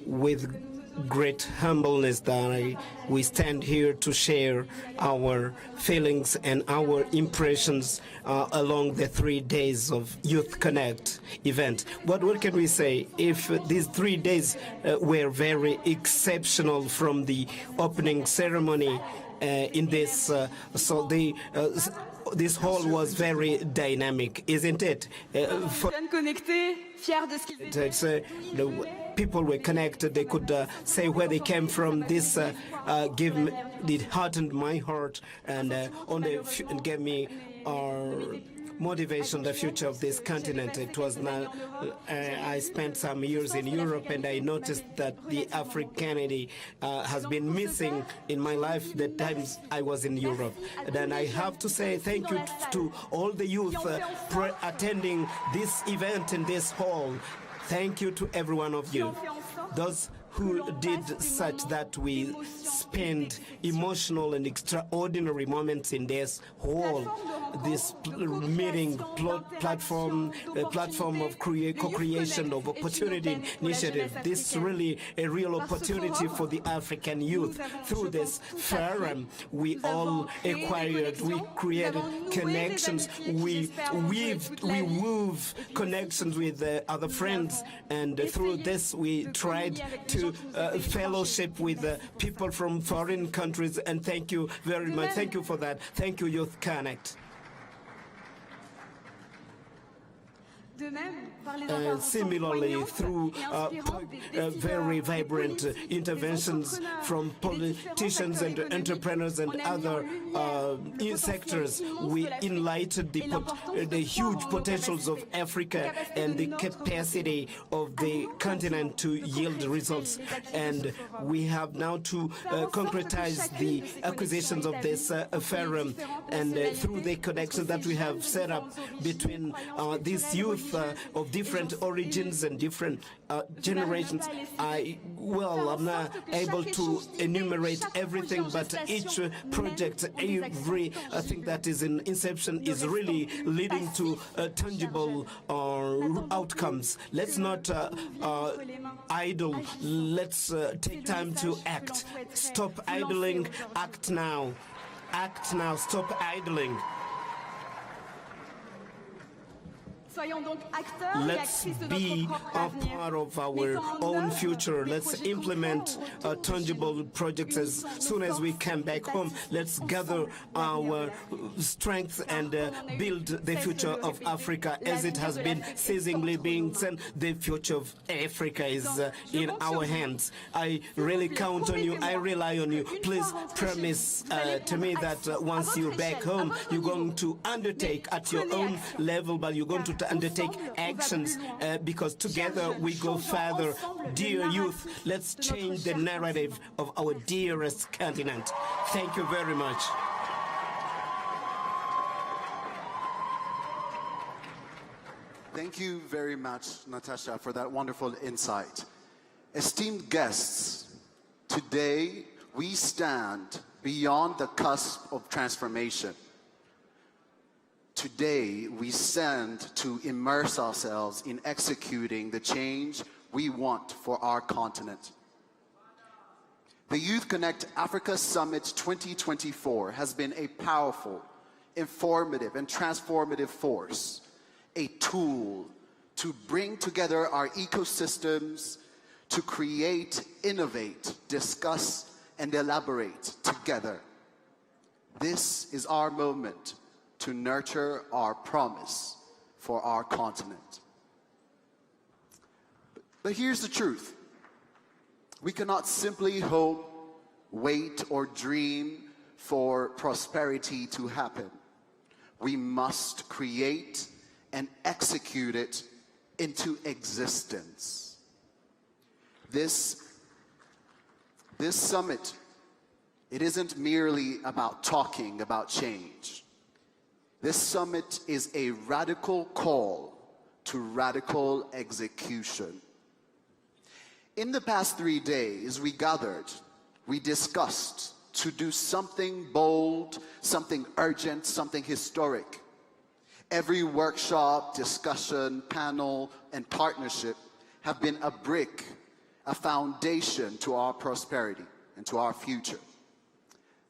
with great humbleness that we stand here to share our feelings and our impressions along the 3 days of Youth Connect event. What can we say? If these 3 days were very exceptional from the opening ceremony in this, this hall was very dynamic, isn't it? People were connected. They could say where they came from. This it heartened my heart and gave me motivation, the future of this continent. It was now, I spent some years in Europe and I noticed that the Africanity has been missing in my life the times I was in Europe. And I have to say thank you to all the youth attending this event in this hall. Thank you to every one of you. Those who did such that we spend emotional and extraordinary moments in this hall, this meeting platform of co-creation of opportunity initiative. This is really a real opportunity for the African youth. Through this forum, we all acquired, we created connections, we wove connections with other friends, and through this we tried to fellowship with people from foreign countries, and thank you very much. Thank you for that. Thank you, Youth Connect. Similarly, through very vibrant interventions from politicians and entrepreneurs and other sectors, we enlightened the huge potentials of Africa and the capacity of the continent to yield results. And we have now to concretize the acquisitions of this forum, and through the connections that we have set up between these youth of different origins and different generations. I'm not able to enumerate everything, but each project, every thing that is in inception is really leading to tangible outcomes. Let's not idle. Let's take time to act. Stop idling. Act now. Act now. Stop idling. Let's be a part of our own future. Let's implement tangible projects as soon as we come back home. Let's gather our strength and build the future of Africa as it has been ceasingly being said. The future of Africa is in our hands. I really count on you. I rely on you. Please promise to me that once you're back home, you're going to undertake at your own level, but you're going to undertake actions because together we go further. Dear youth, let's change the narrative of our dearest continent. Thank you very much. Thank you very much, Natasha, for that wonderful insight. Esteemed guests, today we stand beyond the cusp of transformation. Today, we stand to immerse ourselves in executing the change we want for our continent. The Youth Connect Africa Summit 2024 has been a powerful, informative, and transformative force, a tool to bring together our ecosystems, to create, innovate, discuss, and elaborate together. This is our moment to nurture our promise for our continent. But here's the truth. We cannot simply hope, wait, or dream for prosperity to happen. We must create and execute it into existence. This summit, it isn't merely about talking about change. This summit is a radical call to radical execution. In the past 3 days, we gathered, we discussed to do something bold, something urgent, something historic. Every workshop, discussion, panel, and partnership have been a brick, a foundation to our prosperity and to our future.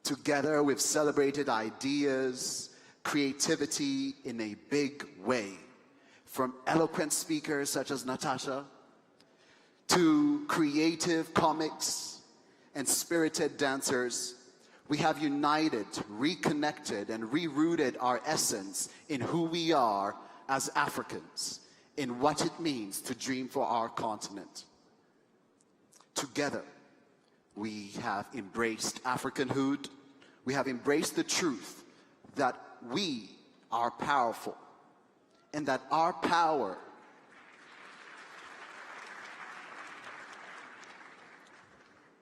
Together, we've celebrated ideas, creativity in a big way, from eloquent speakers such as Natasha, to creative comics and spirited dancers. We have united, reconnected, and rerouted our essence in who we are as Africans, in what it means to dream for our continent. Together, we have embraced Africanhood. We have embraced the truth that we are powerful and that our power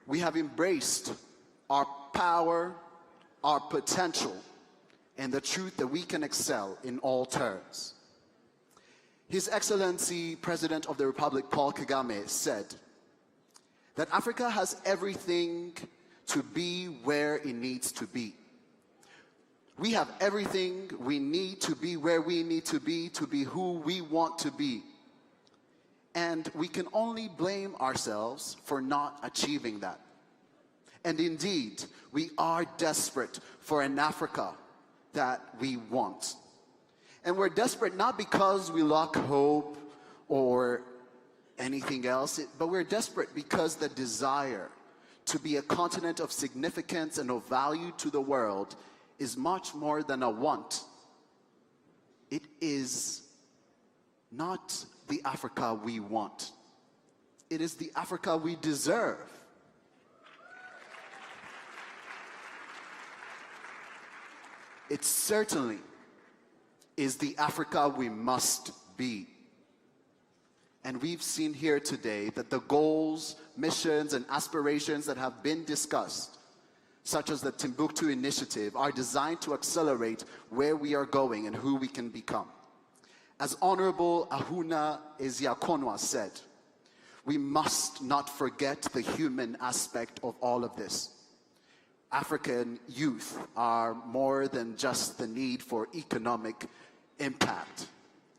we have embraced our power, our potential, and the truth that we can excel in all terms. His Excellency, President of the Republic, Paul Kagame, said that Africa has everything to be where it needs to be. We have everything we need to be where we need to be who we want to be. And we can only blame ourselves for not achieving that. And indeed, we are desperate for an Africa that we want. And we're desperate not because we lack hope or anything else, but we're desperate because the desire to be a continent of significance and of value to the world is much more than a want. It is not the Africa we want. It is the Africa we deserve. It certainly is the Africa we must be. And we've seen here today that the goals, missions, and aspirations that have been discussed, such as the Timbuktu Initiative, are designed to accelerate where we are going and who we can become. As Honorable Ahuna Eziakonwa said, we must not forget the human aspect of all of this. African youth are more than just the need for economic impact.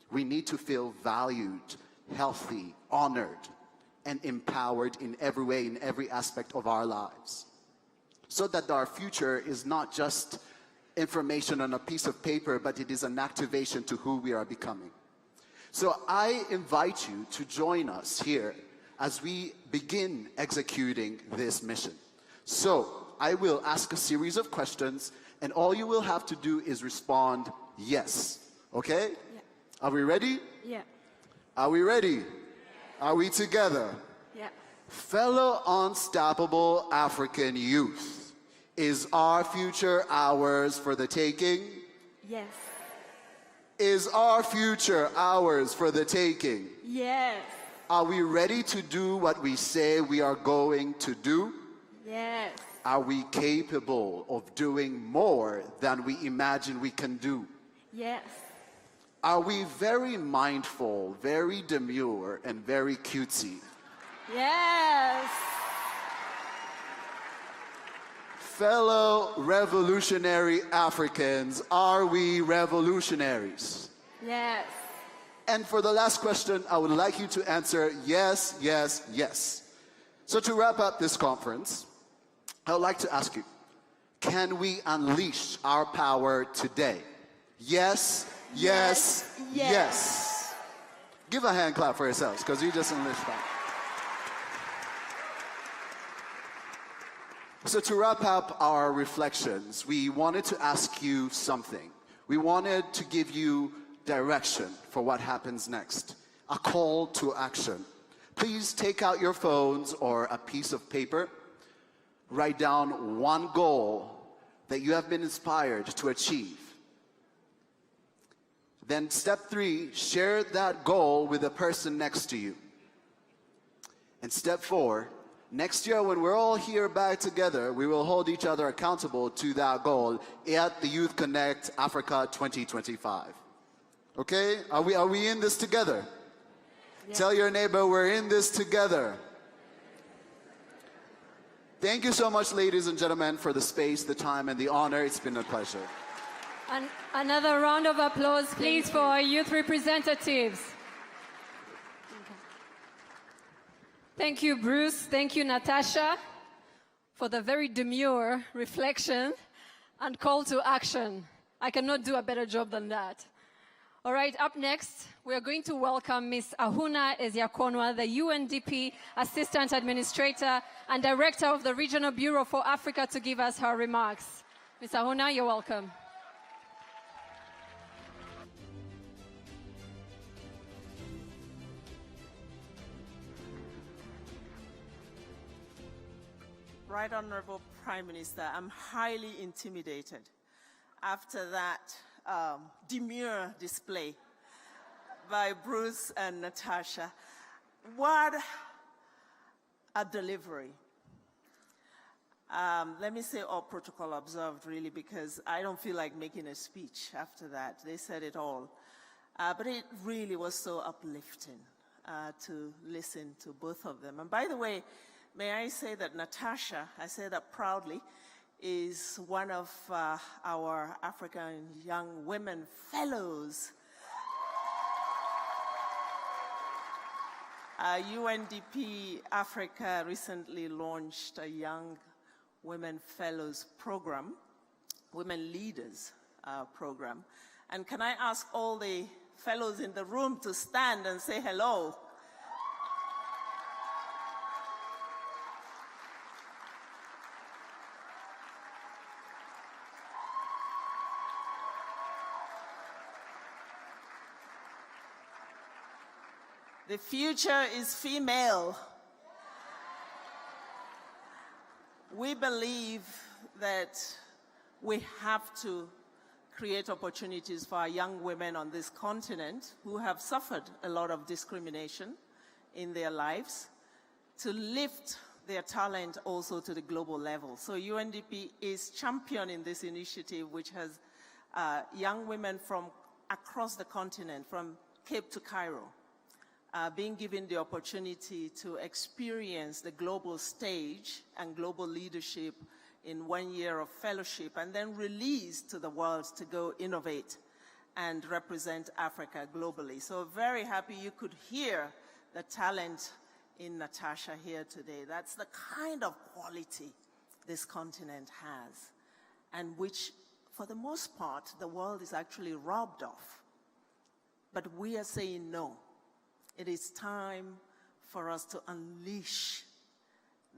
We need to feel valued, healthy, honored, and empowered in every way, in every aspect of our lives, so that our future is not just information on a piece of paper, but it is an activation to who we are becoming. So I invite you to join us here as we begin executing this mission. So I will ask a series of questions, and all you will have to do is respond yes. Okay? Yeah. Are we ready? Yeah. Are we ready? Are we together? Yeah. Fellow unstoppable African youth, is our future ours for the taking? Yes. Is our future ours for the taking? Yes. Are we ready to do what we say we are going to do? Yes. Are we capable of doing more than we imagine we can do? Yes. Are we very mindful, very demure, and very cutesy? Yes. Fellow revolutionary Africans, are we revolutionaries? Yes. And for the last question, I would like you to answer yes, yes, yes. So to wrap up this conference, I would like to ask you, can we unleash our power today? Yes, yes, yes. Yes. Give a hand clap for yourselves, because you just unleashed power. So to wrap up our reflections, we wanted to ask you something. We wanted to give you direction for what happens next, a call to action. Please take out your phones or a piece of paper. Write down one goal that you have been inspired to achieve. Then step 3, share that goal with the person next to you. And step 4, next year when we're all here back together, we will hold each other accountable to that goal at the Youth Connect Africa 2025. Okay? Are we in this together? Yes. Tell your neighbor we're in this together. Thank you so much, ladies and gentlemen, for the space, the time, and the honor. It's been a pleasure. And another round of applause, please, for our youth representatives. Thank you, Bruce. Thank you, Natasha, for the very demure reflection and call to action. I cannot do a better job than that. All right, up next, we are going to welcome Ms. Ahuna Eziakonwa, the UNDP Assistant Administrator and Director of the Regional Bureau for Africa, to give us her remarks. Ms. Ahuna, you're welcome. Right Honorable Prime Minister, I'm highly intimidated after that demure display by Bruce and Natasha. What a delivery. Let me say all protocol observed, really, because I don't feel like making a speech after that. They said it all. But it really was so uplifting to listen to both of them. And by the way, may I say that Natasha, I say that proudly, is one of our African young women fellows. UNDP Africa recently launched a Young Women Fellows program, Women Leaders program. And can I ask all the fellows in the room to stand and say hello? The future is female. We believe that we have to create opportunities for our young women on this continent who have suffered a lot of discrimination in their lives to lift their talent also to the global level. So UNDP is championing this initiative, which has young women from across the continent, from Cape to Cairo, being given the opportunity to experience the global stage and global leadership in 1 year of fellowship, and then released to the world to go innovate and represent Africa globally. So very happy you could hear the talent in Natasha here today. That's the kind of quality this continent has, and which, for the most part, the world is actually robbed of. But we are saying no. It is time for us to unleash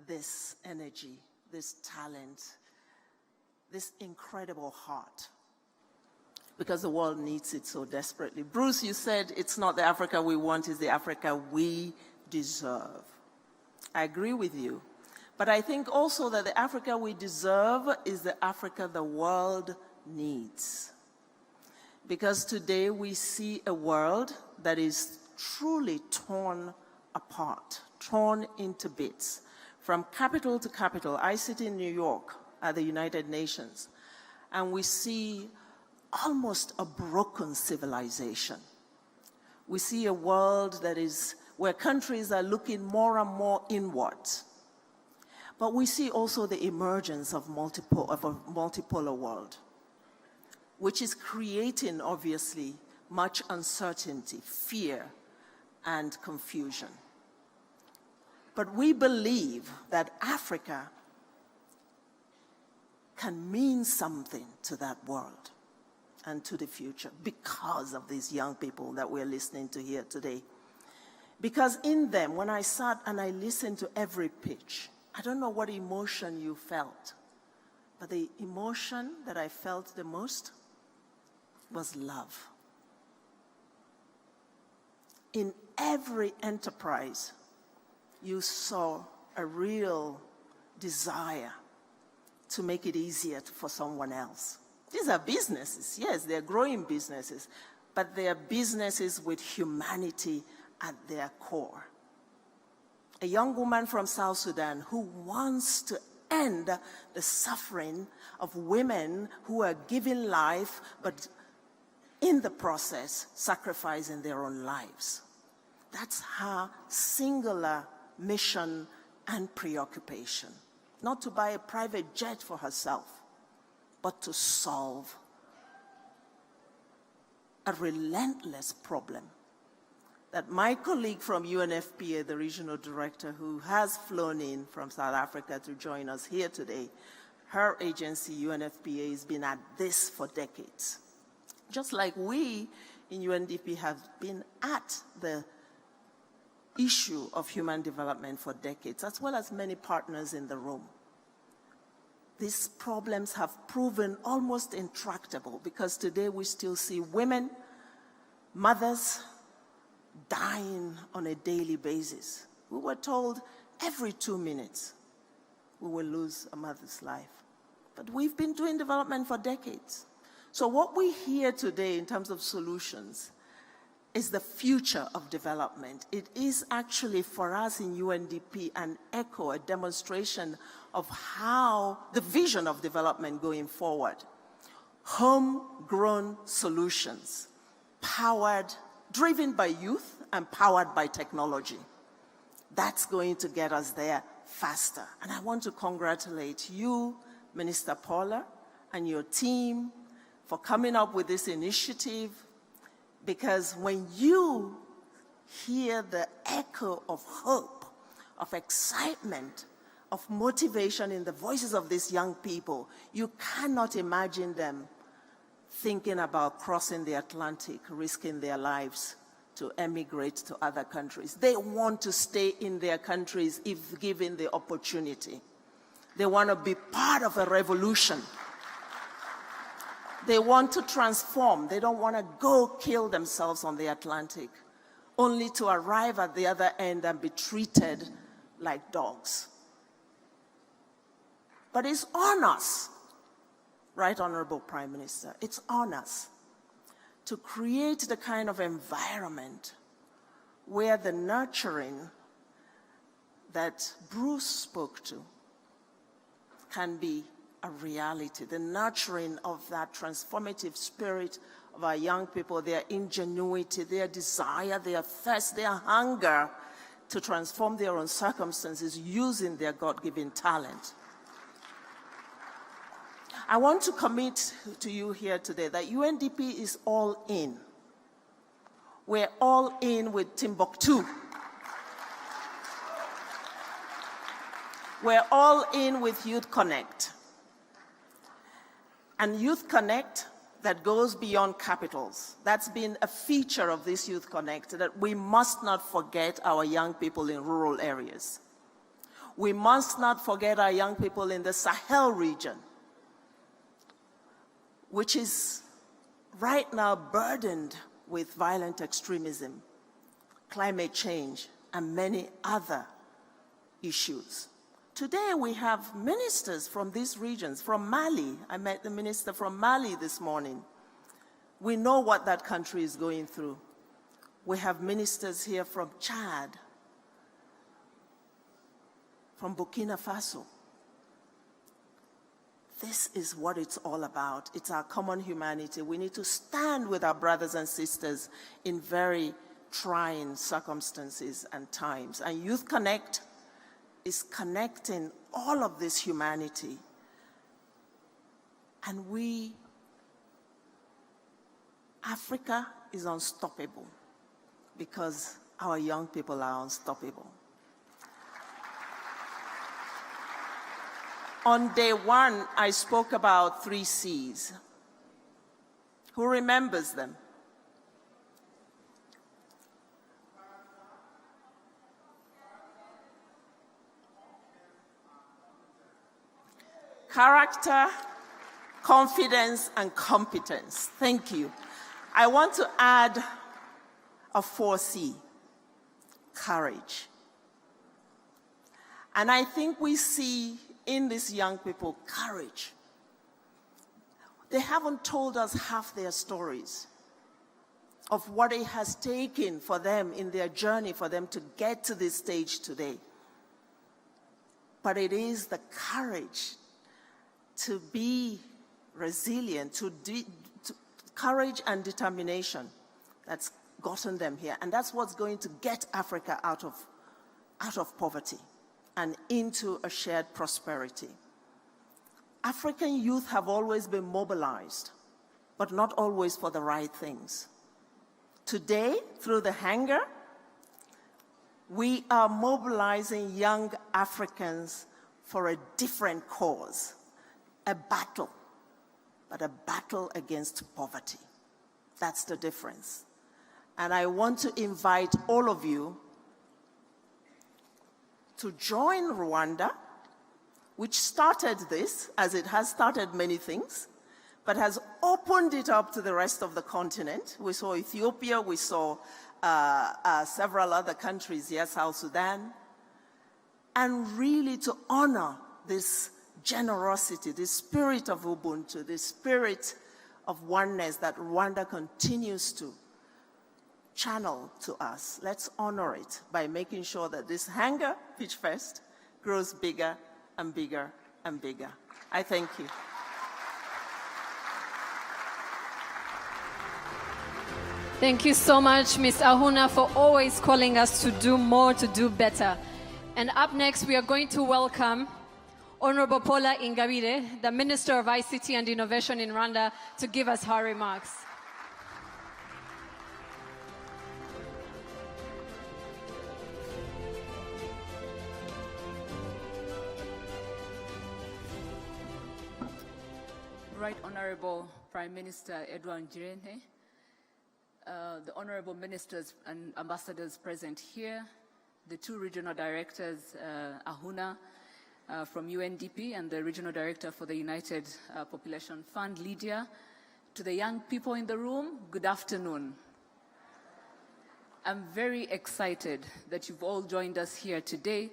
this energy, this talent, this incredible heart, because the world needs it so desperately. Bruce, you said it's not the Africa we want, it's the Africa we deserve. I agree with you. But I think also that the Africa we deserve is the Africa the world needs. Because today we see a world that is truly torn apart, torn into bits, from capital to capital. I sit in New York at the United Nations, and we see almost a broken civilization. We see a world that is where countries are looking more and more inward. But we see also the emergence of a multipolar world, which is creating, obviously, much uncertainty, fear, and confusion. But we believe that Africa can mean something to that world and to the future because of these young people that we're listening to here today. Because in them, when I sat and I listened to every pitch, I don't know what emotion you felt, but the emotion that I felt the most was love. In every enterprise, you saw a real desire to make it easier for someone else. These are businesses, yes, they're growing businesses, but they are businesses with humanity at their core. A young woman from South Sudan who wants to end the suffering of women who are giving life, but in the process, sacrificing their own lives. That's her singular mission and preoccupation. Not to buy a private jet for herself, but to solve a relentless problem that my colleague from UNFPA, the regional director who has flown in from South Africa to join us here today, her agency, UNFPA, has been at this for decades. Just like we in UNDP have been at the issue of human development for decades, as well as many partners in the room. These problems have proven almost intractable because today we still see women, mothers, dying on a daily basis. We were told every 2 minutes we will lose a mother's life. But we've been doing development for decades. So what we hear today in terms of solutions is the future of development. It is actually for us in UNDP an echo, a demonstration of how the vision of development going forward. Homegrown solutions, driven by youth and powered by technology. That's going to get us there faster. And I want to congratulate you, Minister Paula, and your team for coming up with this initiative, because when you hear the echo of hope, of excitement, of motivation in the voices of these young people, you cannot imagine them thinking about crossing the Atlantic, risking their lives to emigrate to other countries. They want to stay in their countries if given the opportunity. They want to be part of a revolution. They want to transform. They don't want to go kill themselves on the Atlantic, only to arrive at the other end and be treated like dogs. But it's on us, Right Honorable Prime Minister, it's on us to create the kind of environment where the nurturing that Bruce spoke to can be a reality, the nurturing of that transformative spirit of our young people, their ingenuity, their desire, their thirst, their hunger to transform their own circumstances using their God-given talent. I want to commit to you here today that UNDP is all in. We're all in with Timbuktu. We're all in with Youth Connect. And Youth Connect that goes beyond capitals. That's been a feature of this Youth Connect, that we must not forget our young people in rural areas. We must not forget our young people in the Sahel region, which is right now burdened with violent extremism, climate change, and many other issues. Today we have ministers from these regions, from Mali. I met the minister from Mali this morning. We know what that country is going through. We have ministers here from Chad, from Burkina Faso. This is what it's all about. It's our common humanity. We need to stand with our brothers and sisters in very trying circumstances and times. And Youth Connect is connecting all of this humanity. And Africa is unstoppable because our young people are unstoppable. On day one, I spoke about 3 C's. Who remembers them? Character, confidence, and competence. Thank you. I want to add a 4C, courage. And I think we see in these young people courage. They haven't told us half their stories of what it has taken for them in their journey for them to get to this stage today. But it is the courage to be resilient, courage and determination that's gotten them here. And that's what's going to get Africa out of poverty and into a shared prosperity. African youth have always been mobilized, but not always for the right things. Today, through the Hanga, we are mobilizing young Africans for a different cause, a battle, but a battle against poverty. That's the difference. And I want to invite all of you to join Rwanda, which started this, as it has started many things, but has opened it up to the rest of the continent. We saw Ethiopia, we saw several other countries here, South Sudan, and really to honor this generosity, this spirit of Ubuntu, this spirit of oneness that Rwanda continues to channel to us. Let's honor it by making sure that this Hanga Pitchfest grows bigger and bigger and bigger. I thank you. Thank you so much, Ms. Ahuna, for always calling us to do more, to do better. And up next, we are going to welcome Honorable Paula Ingabire, the Minister of ICT and Innovation in Rwanda, to give us her remarks. Right Honorable Prime Minister Edouard Ngirente, the honorable ministers and ambassadors present here, the 2 regional directors, Ahuna from UNDP and the regional director for the United Population Fund, Lydia, to the young people in the room, good afternoon. I'm very excited that you've all joined us here today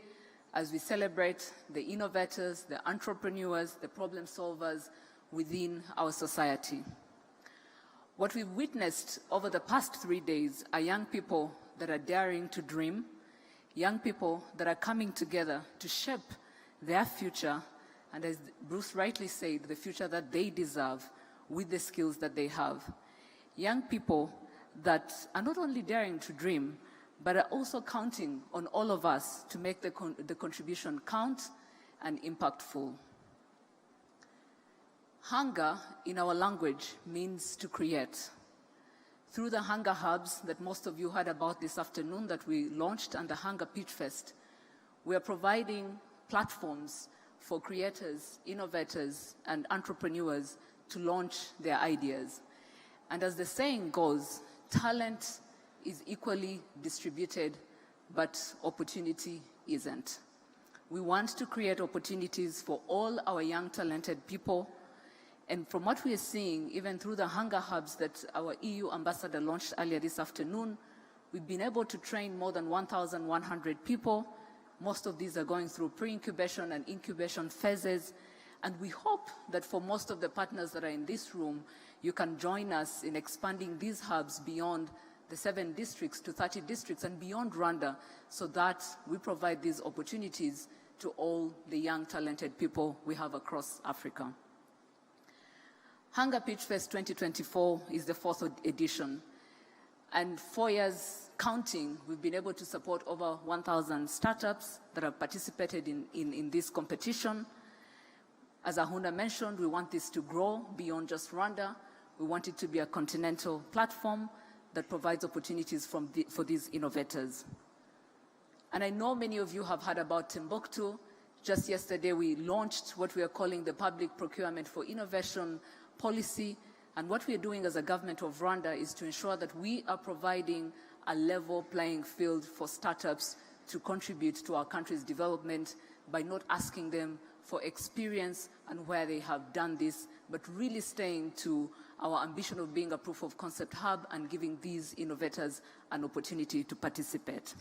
as we celebrate the innovators, the entrepreneurs, the problem solvers within our society. What we've witnessed over the past 3 days are young people that are daring to dream, young people that are coming together to shape their future, and as Bruce rightly said, the future that they deserve with the skills that they have. Young people that are not only daring to dream, but are also counting on all of us to make the contribution count and impactful. Hanga, in our language, means to create. Through the Hanga hubs that most of you heard about this afternoon that we launched and the Hanga Pitchfest, we are providing platforms for creators, innovators, and entrepreneurs to launch their ideas. And as the saying goes, talent is equally distributed, but opportunity isn't. We want to create opportunities for all our young, talented people. And from what we are seeing, even through the Hanga hubs that our EU ambassador launched earlier this afternoon, we've been able to train more than 1,100 people. Most of these are going through pre-incubation and incubation phases. And we hope that for most of the partners that are in this room, you can join us in expanding these hubs beyond the 7 districts to 30 districts and beyond Rwanda, so that we provide these opportunities to all the young, talented people we have across Africa. Hanga Pitchfest 2024 is the 4th edition. And 4 years counting, we've been able to support over 1,000 startups that have participated in this competition. As Ahuna mentioned, we want this to grow beyond just Rwanda. We want it to be a continental platform that provides opportunities for these innovators. And I know many of you have heard about Timbuktu. Just yesterday, we launched what we are calling the Public Procurement for Innovation policy. And what we are doing as a government of Rwanda is to ensure that we are providing a level playing field for startups to contribute to our country's development by not asking them for experience and where they have done this, but really staying to our ambition of being a proof of concept hub and giving these innovators an opportunity to participate.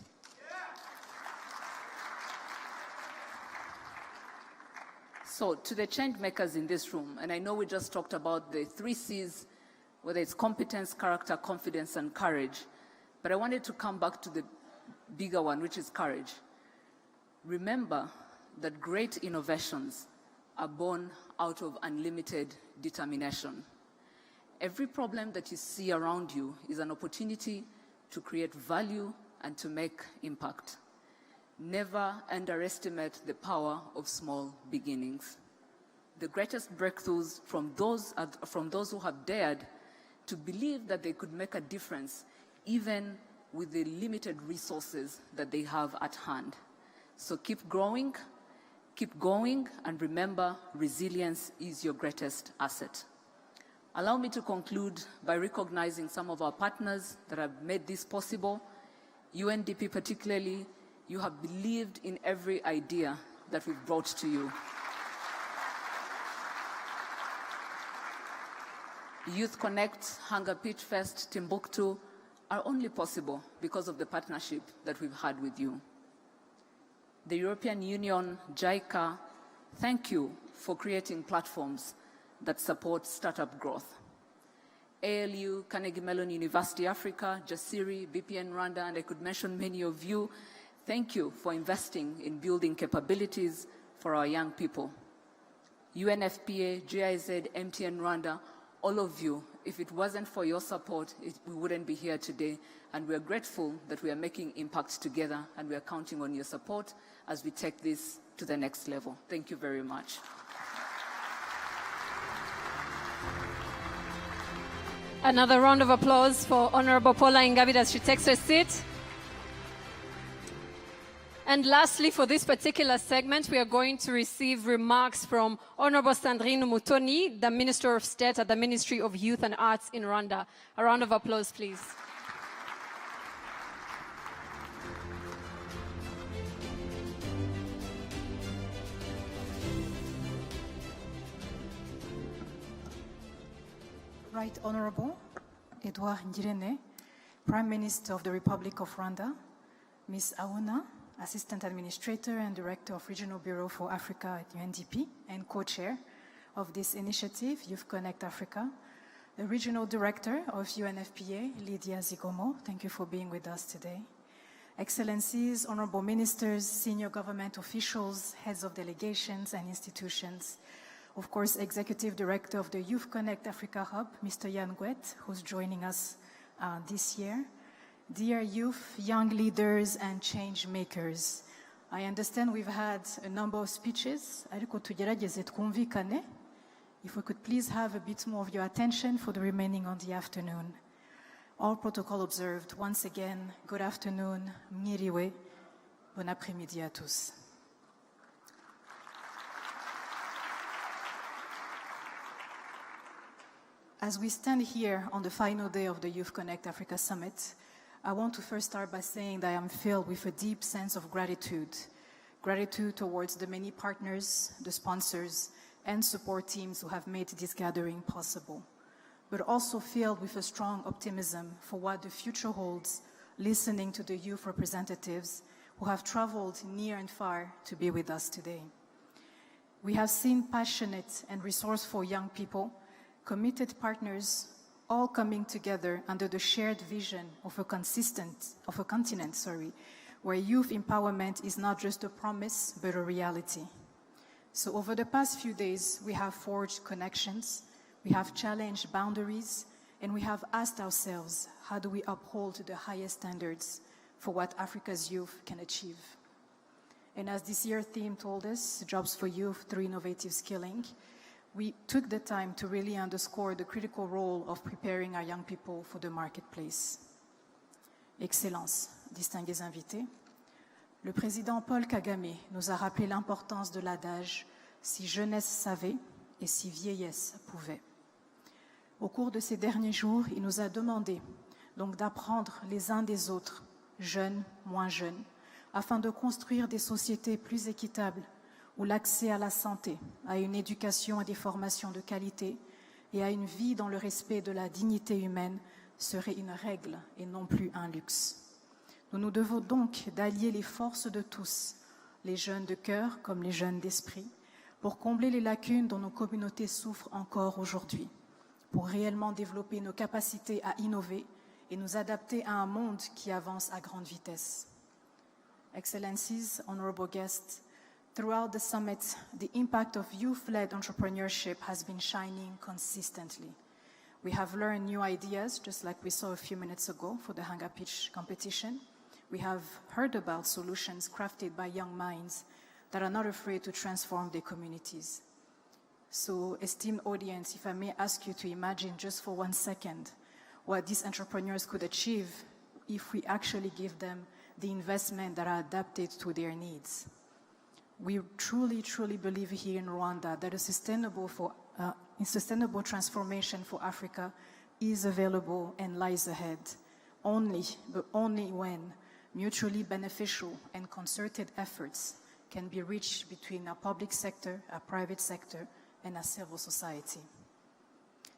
So to the change makers in this room, and I know we just talked about the 3 C's, whether it's competence, character, confidence, and courage, but I wanted to come back to the bigger one, which is courage. Remember that great innovations are born out of unlimited determination. Every problem that you see around you is an opportunity to create value and to make impact. Never underestimate the power of small beginnings. The greatest breakthroughs from those who have dared to believe that they could make a difference even with the limited resources that they have at hand. So keep growing, keep going, and remember, resilience is your greatest asset. Allow me to conclude by recognizing some of our partners that have made this possible. UNDP particularly, you have believed in every idea that we've brought to you. Youth Connect, Hanga Pitchfest, Timbuktu are only possible because of the partnership that we've had with you. The European Union, JICA, thank you for creating platforms that support startup growth. ALU, Carnegie Mellon University Africa, Jasiri, BPN Rwanda, and I could mention many of you. Thank you for investing in building capabilities for our young people. UNFPA, GIZ, MTN Rwanda, all of you, if it wasn't for your support, we wouldn't be here today. And we are grateful that we are making impact together, and we are counting on your support as we take this to the next level. Thank you very much. Another round of applause for Honorable Paula Ingabire as she takes her seat. And lastly, for this particular segment, we are going to receive remarks from Honorable Sandrine Mutoni, the Minister of State at the Ministry of Youth and Arts in Rwanda. A round of applause, please. Right Honorable Edouard Ngirente, Prime Minister of the Republic of Rwanda, Ms. Auna, Assistant Administrator and Director of Regional Bureau for Africa at UNDP and co-chair of this initiative, Youth Connect Africa, the Regional Director of UNFPA, Lydia Zigomo, thank you for being with us today. Excellencies, Honorable Ministers, Senior Government Officials, Heads of Delegations and Institutions, of course, Executive Director of the Youth Connect Africa Hub, Mr. Jan Gwet, who's joining us this year. Dear youth, young leaders, and change makers, I understand we've had a number of speeches. Ariko tugerageze twumvikane. If we could please have a bit more of your attention for the remaining of the afternoon. All protocol observed. Once again, good afternoon, mwiriwe, bon après-midi à tous. As we stand here on the final day of the Youth Connect Africa Summit, I want to first start by saying that I am filled with a deep sense of gratitude. Gratitude towards the many partners, the sponsors, and support teams who have made this gathering possible. But also filled with a strong optimism for what the future holds, listening to the youth representatives who have traveled near and far to be with us today. We have seen passionate and resourceful young people, committed partners, all coming together under the shared vision of a continent, where youth empowerment is not just a promise, but a reality. So over the past few days, we have forged connections, we have challenged boundaries, And we have asked ourselves, how do we uphold the highest standards for what Africa's youth can achieve? And as this year's theme told us, jobs for youth through innovative skilling, we took the time to really underscore the critical role of preparing our young people for the marketplace. Excellences, distingués invités, le président Paul Kagame nous a rappelé l'importance de l'adage « si jeunesse savait et si vieillesse pouvait ». Au cours de ces derniers jours, il nous a demandé donc d'apprendre les uns des autres, jeunes, moins jeunes, afin de construire des sociétés plus équitables où l'accès à la santé, à une éducation et des formations de qualité et à une vie dans le respect de la dignité humaine serait une règle et non plus un luxe. Nous nous devons donc d'allier les forces de tous, les jeunes de cœur comme les jeunes d'esprit, pour combler les lacunes dont nos communautés souffrent encore aujourd'hui, pour réellement développer nos capacités à innover et nous adapter à un monde qui avance à grande vitesse. Excellencies, honorable guests, throughout the summit, the impact of youth-led entrepreneurship has been shining consistently. We have learned new ideas, just like we saw a few minutes ago for the Hanga Pitch competition. We have heard about solutions crafted by young minds that are not afraid to transform their communities. So, esteemed audience, if I may ask you to imagine just for 1 second what these entrepreneurs could achieve if we actually give them the investment that are adapted to their needs. We truly, truly believe here in Rwanda that a sustainable transformation for Africa is available and lies ahead, but only when mutually beneficial and concerted efforts can be reached between our public sector, our private sector, and our civil society.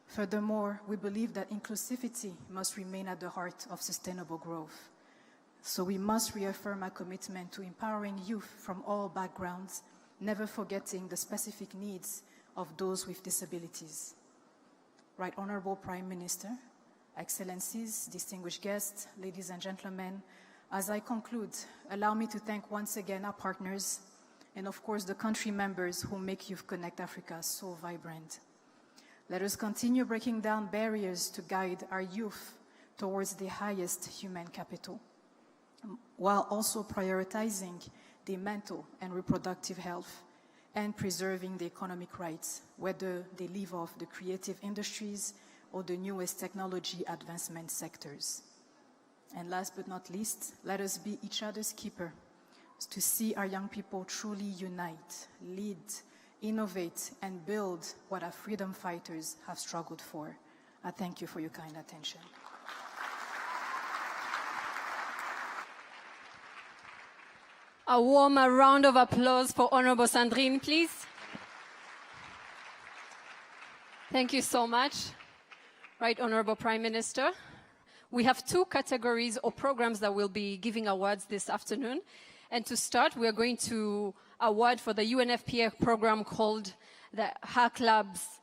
Furthermore, we believe that inclusivity must remain at the heart of sustainable growth. So we must reaffirm our commitment to empowering youth from all backgrounds, never forgetting the specific needs of those with disabilities. Right Honorable Prime Minister, Excellencies, distinguished guests, ladies and gentlemen, as I conclude, allow me to thank once again our partners and of course the country members who make Youth Connect Africa so vibrant. Let us continue breaking down barriers to guide our youth towards the highest human capital, while also prioritizing their mental and reproductive health and preserving the economic rights, whether they live off the creative industries or the newest technology advancement sectors. And last but not least, let us be each other's keeper to see our young people truly unite, lead, innovate, and build what our freedom fighters have struggled for. I thank you for your kind attention. A warm round of applause for Honorable Sandrine, please. Thank you so much. Right, Honorable Prime Minister. We have 2 categories or programs that we'll be giving awards this afternoon. And to start, we are going to award for the UNFPA program called the Hack Labs.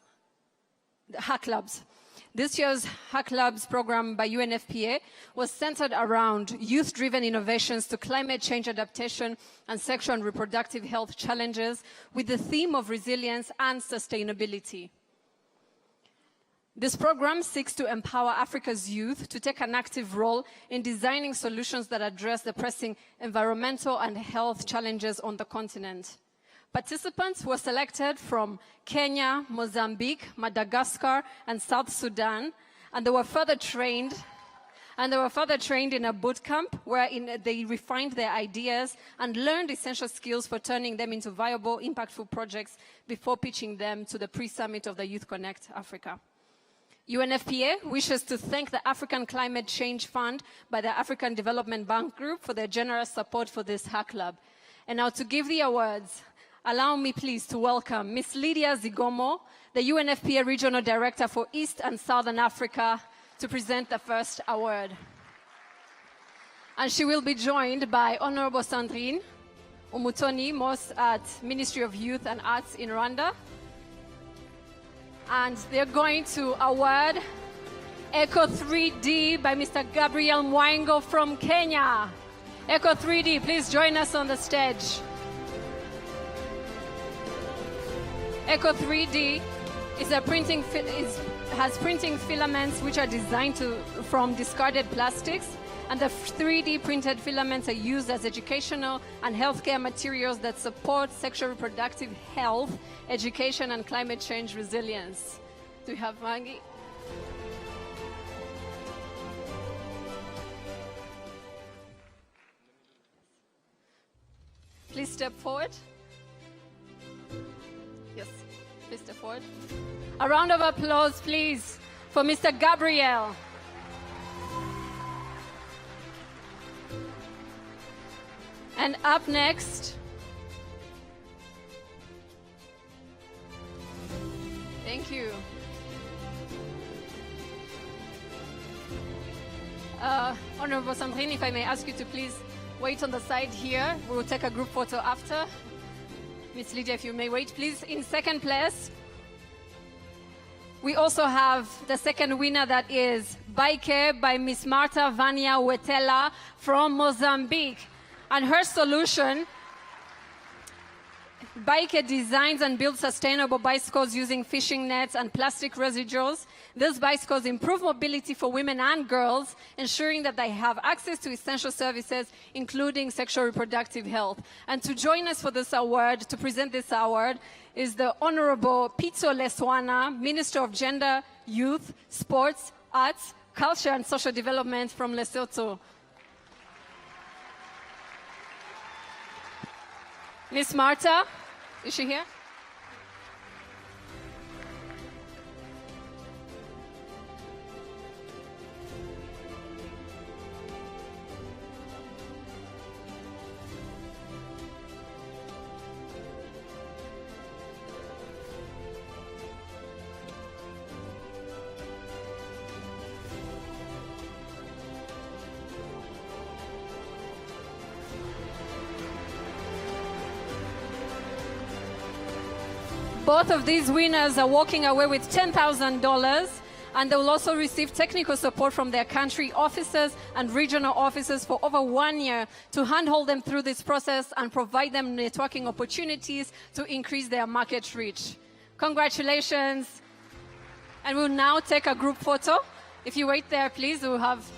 This year's Hack Labs program by UNFPA was centered around youth-driven innovations to climate change adaptation and sexual and reproductive health challenges with the theme of resilience and sustainability. This program seeks to empower Africa's youth to take an active role in designing solutions that address the pressing environmental and health challenges on the continent. Participants were selected from Kenya, Mozambique, Madagascar, and South Sudan, and they were further trained in a boot camp where they refined their ideas and learned essential skills for turning them into viable, impactful projects before pitching them to the pre-summit of the Youth Connect Africa. UNFPA wishes to thank the African Climate Change Fund by the African Development Bank Group for their generous support for this Hack Lab. And now to give the awards, allow me please to welcome Ms. Lydia Zigomo, the UNFPA Regional Director for East and Southern Africa, to present the first award. And she will be joined by Honorable Sandrine Umutoni, most at Ministry of Youth and Arts in Rwanda. And they're going to award Echo 3D by Mr. Gabriel Mwango from Kenya. Echo 3D, please join us on the stage. Echo 3D has printing filaments which are designed from discarded plastics, and the 3D printed filaments are used as educational and healthcare materials that support sexual reproductive health, education, and climate change resilience. Do we have Maggie? Please step forward. Yes, please step forward. A round of applause, please, for Mr. Gabriel. And up next, thank you. Honorable Sandrine, if I may ask you to please wait on the side here. We will take a group photo after. Miss Lydia, if you may wait, please. In second place, we also have the second winner, that is Bike by Miss Marta Vania Wetela from Mozambique. And her solution, Bike designs and builds sustainable bicycles using fishing nets and plastic residuals. These bicycles improve mobility for women and girls, ensuring that they have access to essential services, including sexual reproductive health. And to join us for this award, to present this award, is the Honorable Pitso Leswana, Minister of Gender, Youth, Sports, Arts, Culture and Social Development from Lesotho. Miss Marta, is she here? Both of these winners are walking away with $10,000, and they will also receive technical support from their country officers and regional officers for over 1 year to handhold them through this process and provide them networking opportunities to increase their market reach. Congratulations. And we'll now take a group photo. If you wait there, please, let's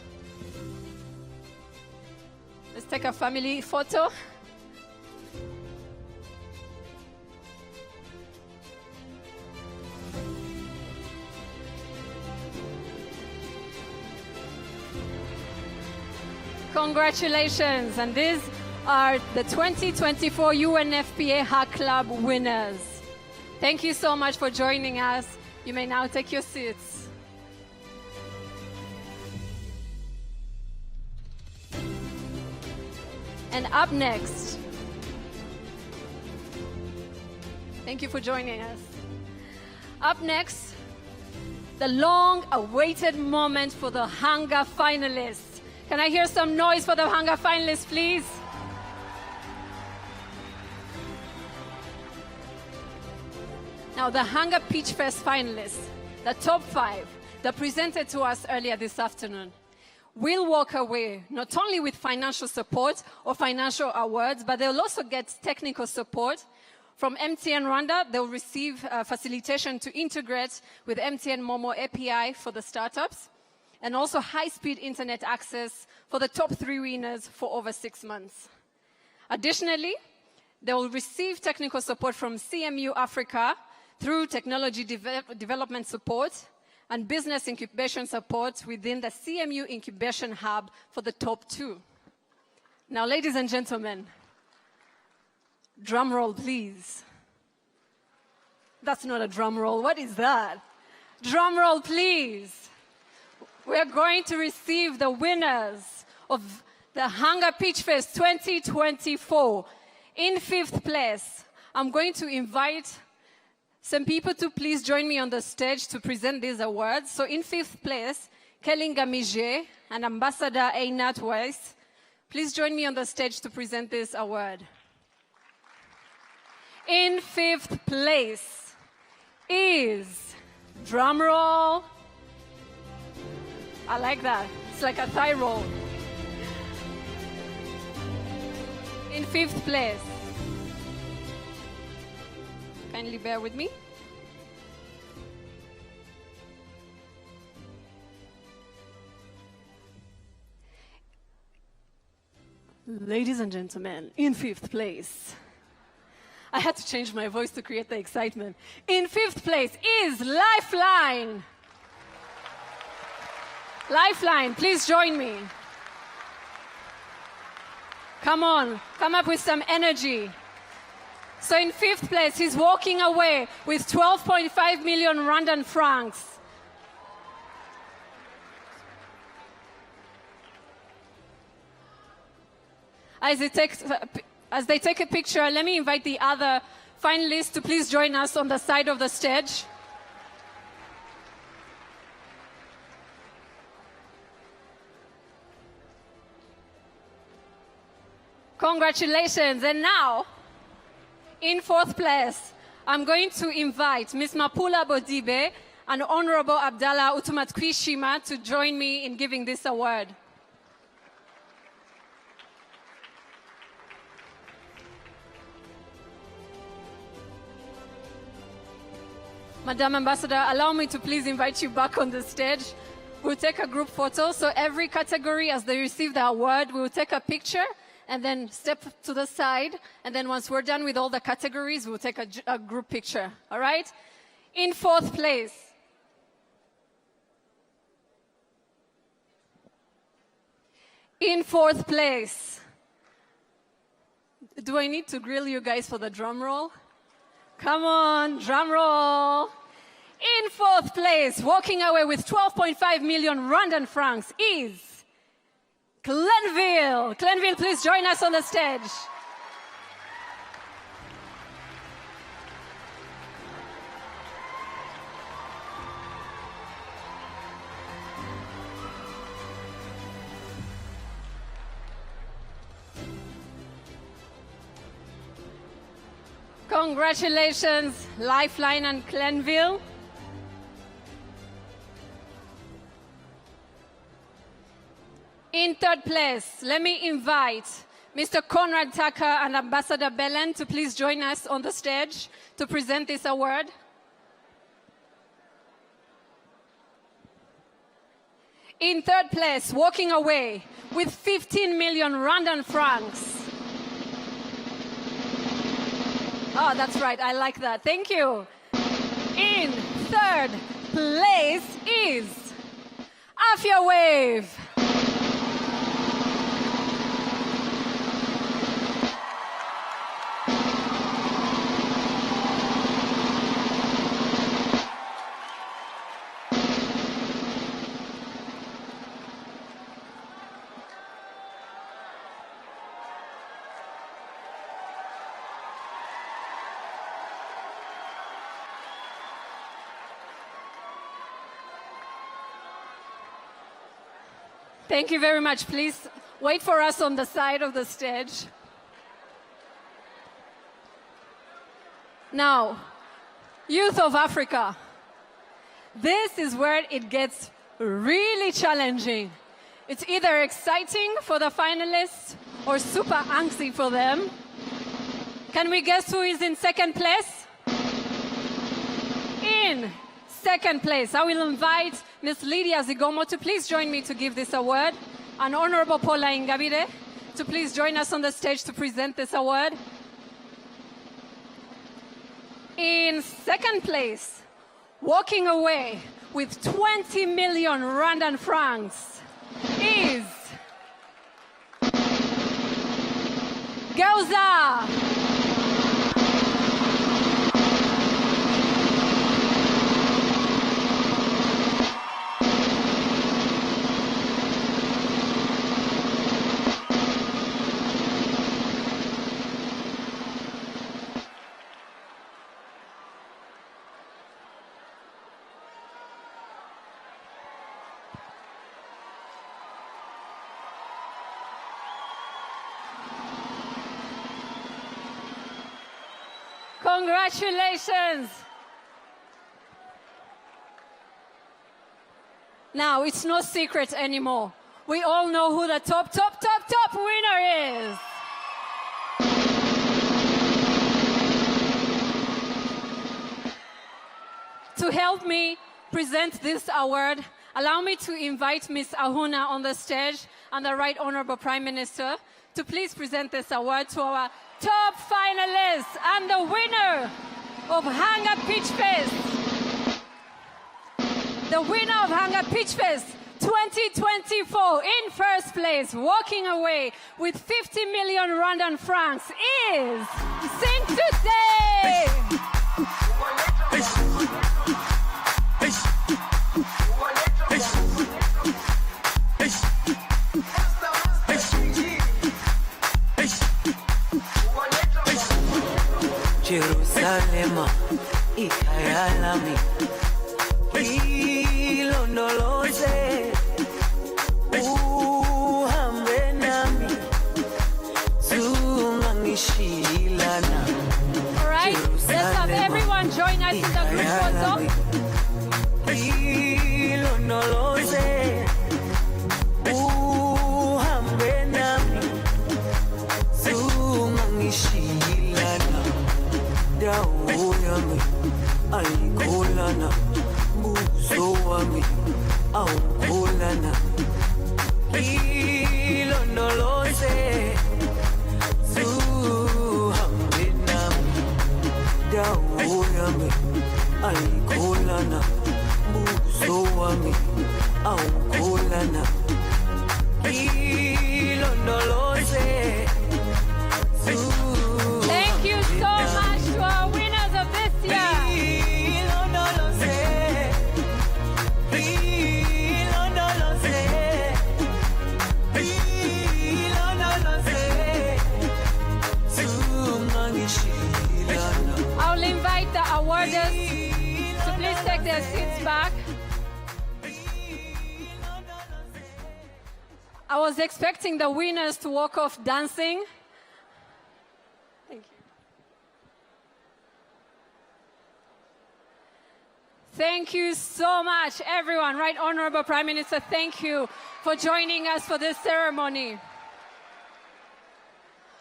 take a family photo. Congratulations, and these are the 2024 UNFPA Hack Club winners. Thank you so much for joining us. You may now take your seats. And up next, thank you for joining us. Up next, the long-awaited moment for the Hanga finalists. Can I hear some noise for the Hanga finalists, please? Now, the Hanga Pitchfest finalists, the top 5 that presented to us earlier this afternoon, will walk away not only with financial support or financial awards, but they'll also get technical support. From MTN Rwanda, they'll receive facilitation to integrate with MTN Momo API for the startups, and also high-speed internet access for the top 3 winners for over 6 months. Additionally, they will receive technical support from CMU Africa through technology development support and business incubation support within the CMU Incubation Hub for the top 2. Now, ladies and gentlemen, drum roll, please. That's not a drum roll. What is that? Drum roll, please. We're going to receive the winners of the Hanga Pitchfest 2024. In 5th place, I'm going to invite some people to please join me on the stage to present these awards. So in 5th place, Kelinga Mije and Ambassador Einat Weiss. Please join me on the stage to present this award. In 5th place is, drum roll, I like that. It's like a thigh roll. In 5th place, kindly bear with me. Ladies and gentlemen, in 5th place, I had to change my voice to create the excitement. In 5th place is Lifeline. Lifeline, please join me. Come on, come up with some energy. So in 5th place, he's walking away with 12.5 million Rwandan francs. As they take a picture, let me invite the other finalists to please join us on the side of the stage. Congratulations. And now, in 4th place, I'm going to invite Ms. Mapula Bodibe and Honorable Abdallah Utumatkwishima to join me in giving this award. Madam Ambassador, allow me to please invite you back on the stage. We'll take a group photo. So every category, as they receive the award, we'll take a picture and then step to the side. And then once we're done with all the categories, we'll take a group picture. All right? In 4th place. In 4th place. Do I need to grill you guys for the drum roll? Come on, drum roll. In 4th place, walking away with 12.5 million Rwandan francs is Cleanville. Cleanville, please join us on the stage. Congratulations, Lifeline and Cleanville. In 3rd place, let me invite Mr. Conrad Tucker and Ambassador Belen to please join us on the stage to present this award. In 3rd place, walking away with 15 million Rwandan francs. Oh, that's right. I like that. Thank you. In 3rd place is Afia Wave. Thank you very much. Please wait for us on the side of the stage. Now, youth of Africa, this is where it gets really challenging. It's either exciting for the finalists or super angsty for them. Can we guess who is in 2nd place? In 2nd place, I will invite Ms. Lydia Zigomo to please join me to give this award, and Honorable Paula Ingabire to please join us on the stage to present this award. In 2nd place, walking away with 20 million Rwandan francs is Geuza. Congratulations. Now, it's no secret anymore. We all know who the top winner is. To help me present this award, allow me to invite Ms. Ahuna on the stage and the Right Honorable Prime Minister to please present this award to our top finalists and the winner of Hanga Pitchfest. The winner of Hanga Pitchfest 2024 in first place, walking away with 50 million Rwandan francs is Sing Today! Jerusalema ikayalami ilondoloze uhambe nami zungangishilana. All right, let's have everyone join us in the group photo. Ilondoloze uhambe nami zungangishilana. Dawo yami ayikolana, buso wami awukolana. Ilondoloze zuhambe nami. Dawo yami ayikolana, buso wami awukolana. Ilondoloze. Thank you so much to our winners of this year. I'll invite the awarders to please take their seats back. I was expecting the winners to walk off dancing. Thank you. Thank you so much, everyone. Right, Honorable Prime Minister, thank you for joining us for this ceremony.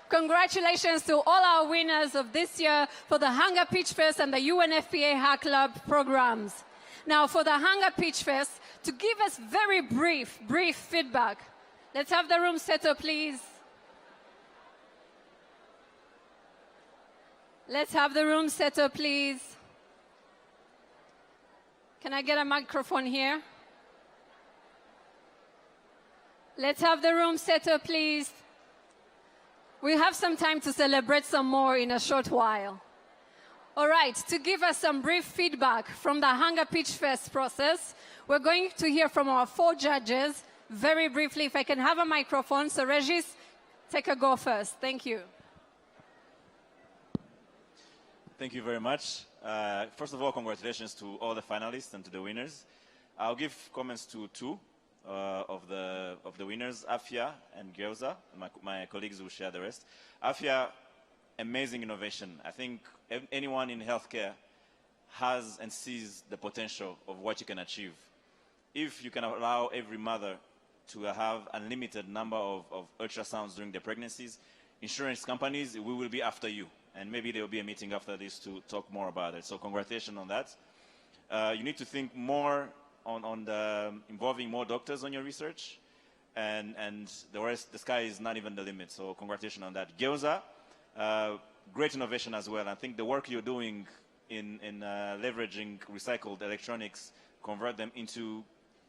Congratulations to all our winners of this year for the Hanga Pitchfest and the UNFPA Hack Lab programs. Now, for the Hanga Pitchfest, to give us very brief feedback, let's have the room set up, please. Let's have the room set up, please. Can I get a microphone here? Let's have the room set up, please. We have some time to celebrate some more in a short while. All right, to give us some brief feedback from the Hanga Pitchfest process, we're going to hear from our 4 judges very briefly. If I can have a microphone. So Regis, take a go first. Thank you. Thank you very much. First of all, congratulations to all the finalists and to the winners. I'll give comments to 2 of the winners, Afia and Geuza. My colleagues will share the rest. Afia, amazing innovation. I think anyone in healthcare has and sees the potential of what you can achieve. If you can allow every mother to have unlimited number of ultrasounds during their pregnancies, insurance companies, we will be after you. And maybe there will be a meeting after this to talk more about it. So congratulations on that. You need to think more on the involving more doctors on your research. And the rest, the sky is not even the limit. So congratulations on that. Geuza, great innovation as well. I think the work you're doing in leveraging recycled electronics, convert them into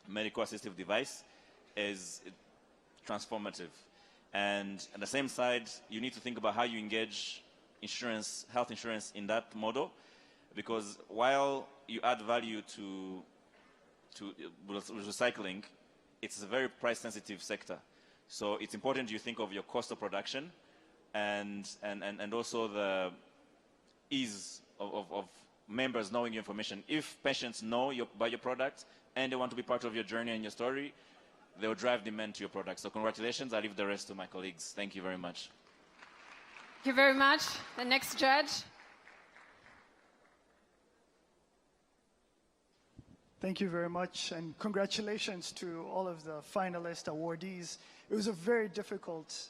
medical assistive device is transformative. And on the same side, you need to think about how you engage insurance, health insurance in that model, because while you add value to recycling, it's a very price-sensitive sector. So it's important you think of your cost of production and also the ease of members knowing your information. If patients know about your product and they want to be part of your journey and your story, they will drive demand to your product. So congratulations. I leave the rest to my colleagues. Thank you very much. Thank you very much. The next judge. Thank you very much, and congratulations to all of the finalist awardees. It was a very difficult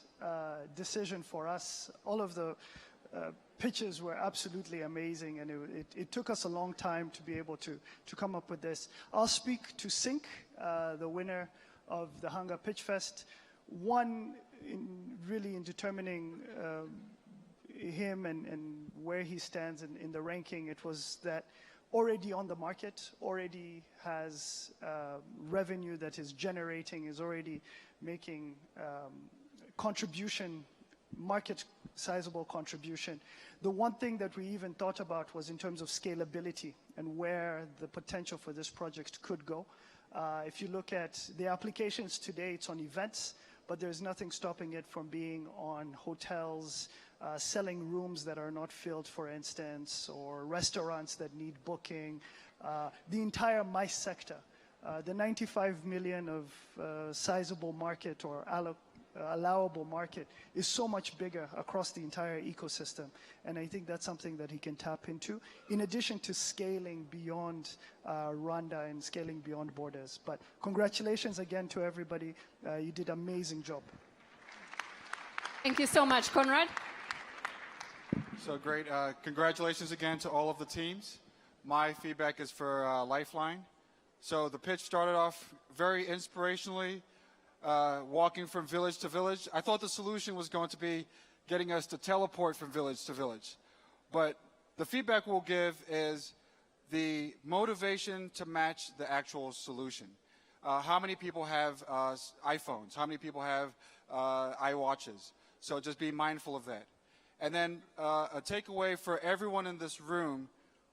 decision for us. All of the pitches were absolutely amazing, and it took us a long time to be able to come up with this. I'll speak to Sync, the winner of the Hanga Pitchfest. One, really in determining him and where he stands in the ranking, it was that already on the market, already has revenue that is generating, is already making contribution, market sizable contribution. The one thing that we even thought about was in terms of scalability and where the potential for this project could go. If you look at the applications today, it's on events, but there's nothing stopping it from being on hotels, selling rooms that are not filled, for instance, or restaurants that need booking, the entire MICE sector. The 95 million of sizable market or allowable market is so much bigger across the entire ecosystem. And I think that's something that he can tap into, in addition to scaling beyond Rwanda and scaling beyond borders. But congratulations again to everybody. You did an amazing job. Thank you so much, Conrad. So great. Congratulations again to all of the teams. My feedback is for Lifeline. So the pitch started off very inspirationally, walking from village to village. I thought the solution was going to be getting us to teleport from village to village. But the feedback we'll give is the motivation to match the actual solution. How many people have iPhones? How many people have iWatches? So just be mindful of that. And then a takeaway for everyone in this room,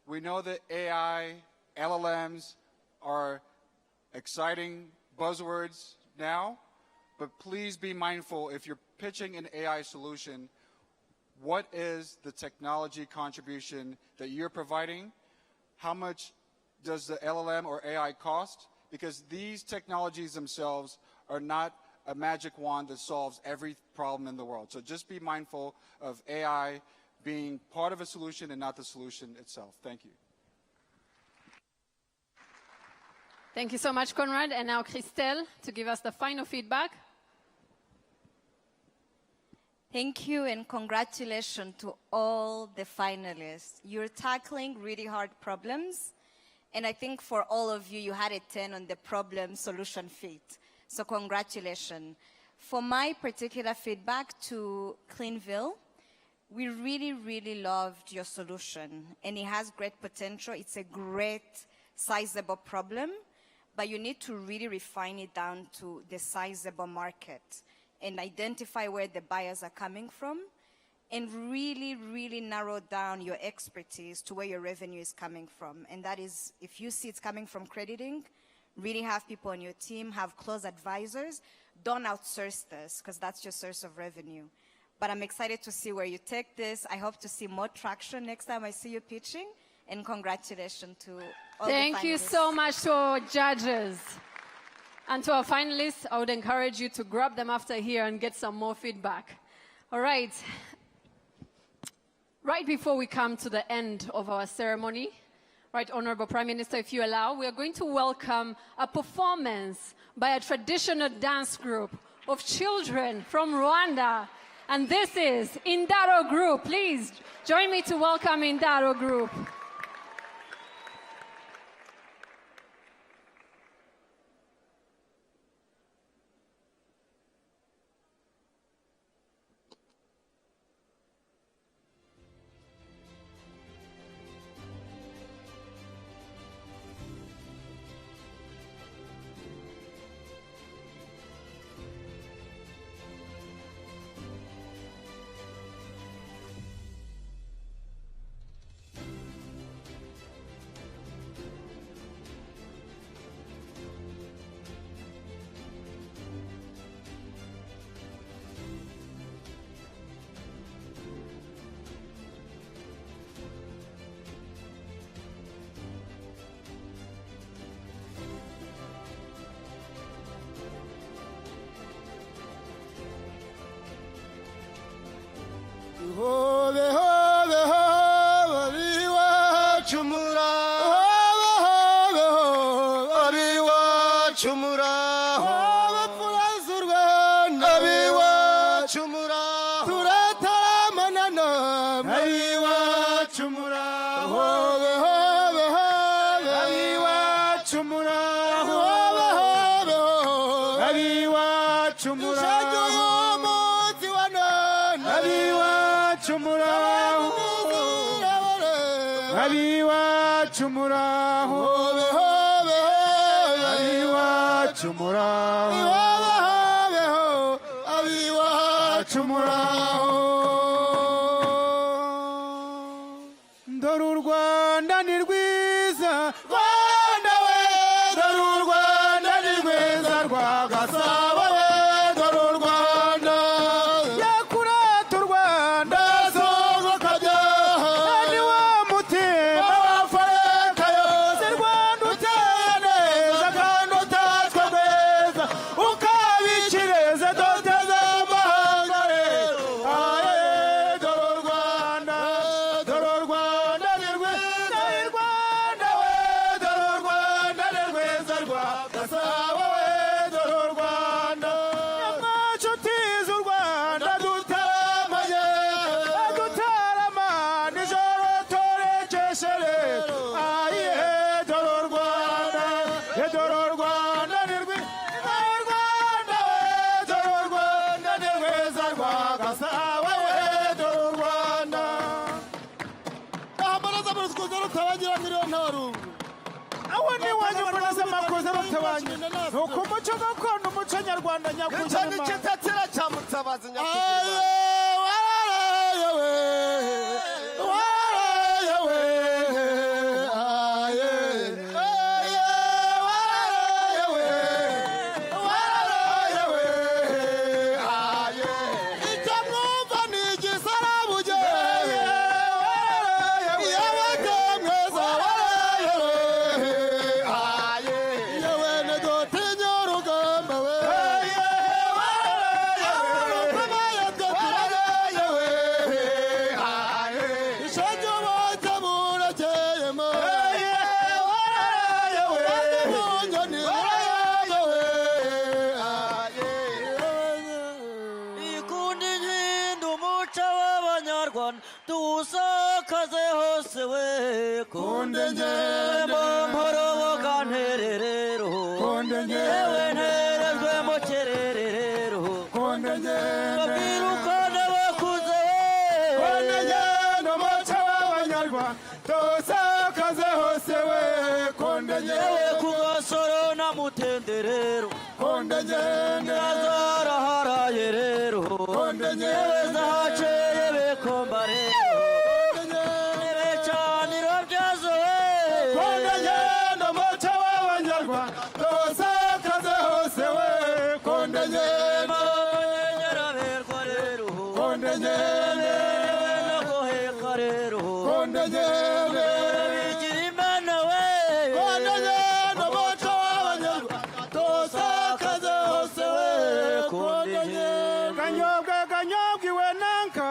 we know that AI, LLMs are exciting buzzwords now, but please be mindful if you're pitching an AI solution, what is the technology contribution that you're providing? How much does the LLM or AI cost? Because these technologies themselves are not a magic wand that solves every problem in the world. So just be mindful of AI being part of a solution and not the solution itself. Thank you. Thank you so much, Conrad. And now Christelle to give us the final feedback. Thank you and congratulations to all the finalists. You're tackling really hard problems. And I think for all of you, you had a 10 on the problem solution fit. So congratulations. For my particular feedback to Cleanville, we really, really loved your solution. And it has great potential. It's a great, sizable problem. But you need to really refine it down to the sizable market and identify where the buyers are coming from and really, really narrow down your expertise to where your revenue is coming from. And that is, if you see it's coming from crediting, really have people on your team, have close advisors. Don't outsource this, because that's your source of revenue. But I'm excited to see where you take this. I hope to see more traction next time I see you pitching. And congratulations to all the finalists. Thank you so much to our judges. And to our finalists, I would encourage you to grab them after here and get some more feedback. All right. Right before we come to the end of our ceremony, right, Honorable Prime Minister, if you allow, we are going to welcome a performance by a traditional dance group of children from Rwanda. And this is Indaro Group. Please join me to welcome Indaro Group. Chumura abiwacu muraho abiwacu muraho abiwacu muraho dore u Rwanda ni rwiza Rwanda we dore u Rwanda ni rwiza rwa Gasabo we dore u Rwanda yakurata u Rwanda sohoka byaha ni wa mutima w'Afurika yose Rwanda uteye neza kandi utatswe neza ukabikireza doteze amahanga rero aye dore u Rwanda ni rwiza i Rwanda we dore u Rwanda ni rwiza rwa Gasabo we dore u Rwanda nyamwanshuti z'u Rwanda dutamanye dutaramana ijoro turekeshere aye dore u Rwanda dore u Rwanda ni rwiza i Rwanda we dore u Rwanda ni rwiza rwa Gasabo we dore u Rwanda ahambaraza mu rukundo rutabagira miliyoni harungu aho ni wanyu mboneza amakoza rutabanye nuko umuco gakondo umuco nyarwanda nyakugira icyo ni kitatira cya mutabazi nyakugira tuwusakaze hose we kunde ngende mporoboka ntererero kunde ngende nterezwe mu kererero kunde ngende babwirukane bakuze we kunde ngende umuco w'abanyarwanda tuwusakaze hose we kunde ngende ku gasoro na mutenderero kunde ngende nazaraharaye rero kunde ngende zahaceye bekombare kanyobwa iwe nanka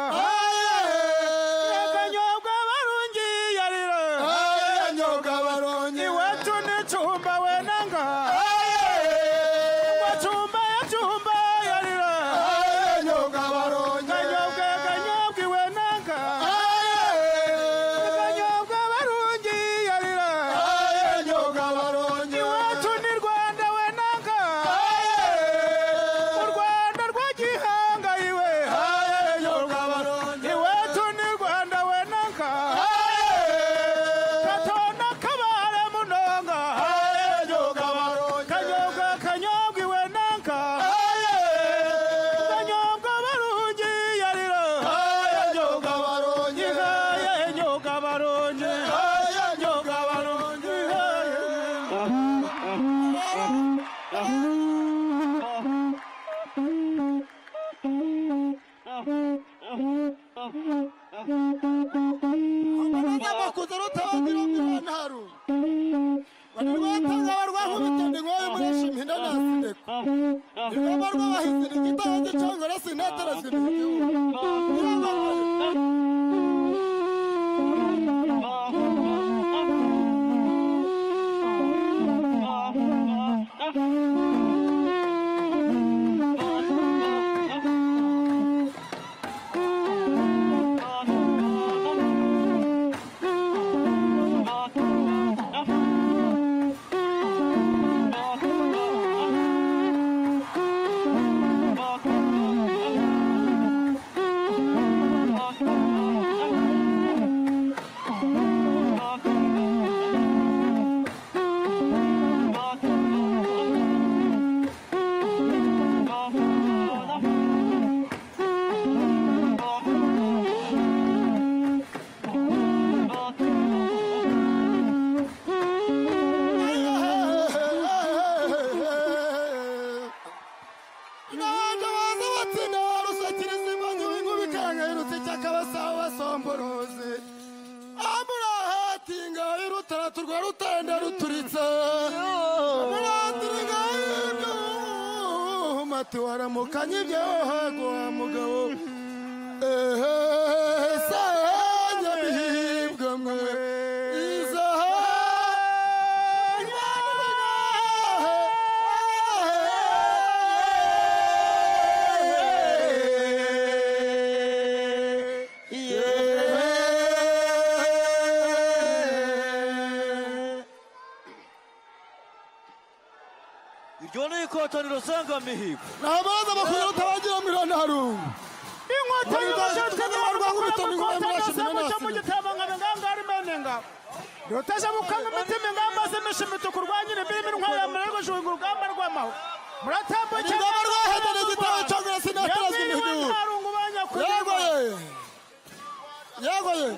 turwa rutende ruturitse muratiriga mati waramukanye ibyago wa mugabo sanya bihibwa mwe Ikotaniro sanga mihigo nabaza bakuru utabagira mironaro inkotanyi bashatwe n'abarwangu inkotanyi zose mu gitabo ngabangari menenga yotaje mukanga mitima ngamaze mishimito kurwanyira birimo intwaya murego jugo urugamba rw'amaho muratambo cyangwa rwahedere gitabo cyangwa sinatarazi mihigo yegoye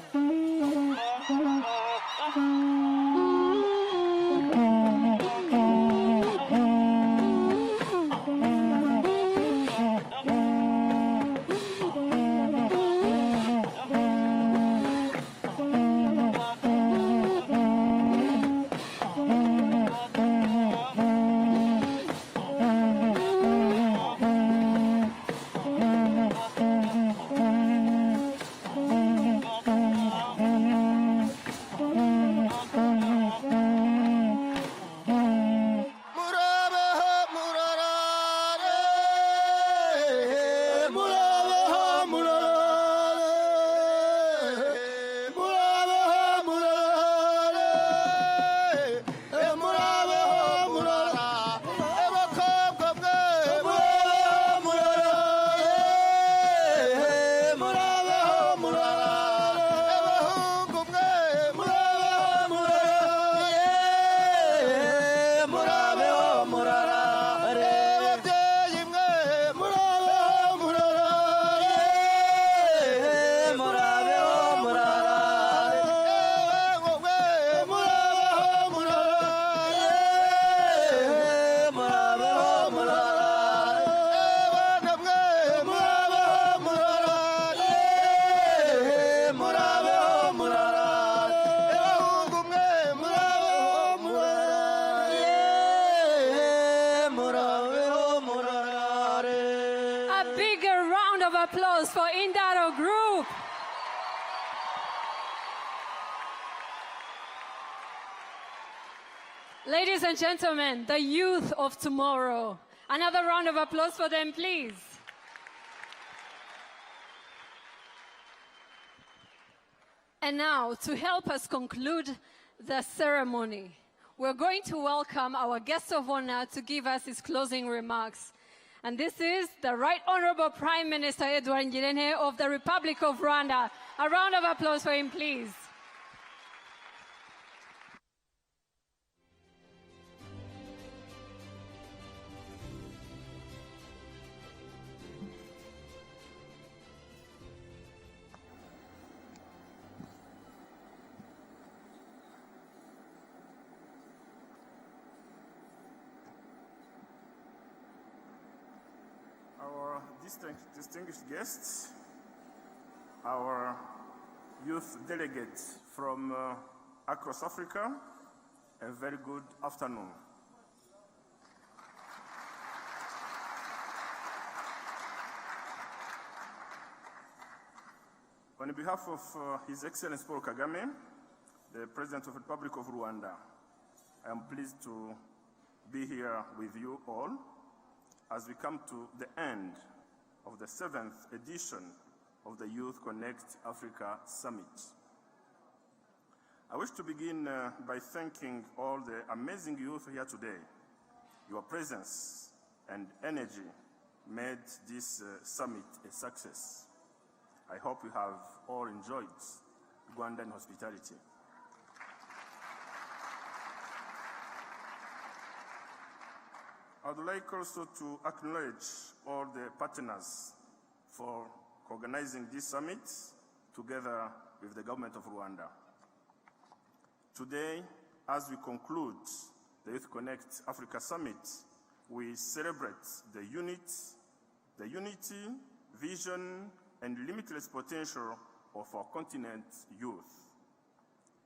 applause for Indaro Group. Ladies and gentlemen, the youth of tomorrow. Another round of applause for them, please. And now, to help us conclude the ceremony, we're going to welcome our guest of honor to give us his closing remarks. And this is the Right Honorable Prime Minister Edouard Ngirente of the Republic of Rwanda. A round of applause for him, please. Our distinguished guests, our youth delegates from across Africa, a very good afternoon. On behalf of His Excellency Paul Kagame, the President of the Republic of Rwanda, I am pleased to be here with you all as we come to the end of the 7th edition of the Youth Connect Africa Summit. I wish to begin by thanking all the amazing youth here today. Your presence and energy made this summit a success. I hope you have all enjoyed Rwandan hospitality. I would like also to acknowledge all the partners for organizing this summit together with the government of Rwanda. Today, as we conclude the Youth Connect Africa Summit, we celebrate the unity, vision, and limitless potential of our continent's youth.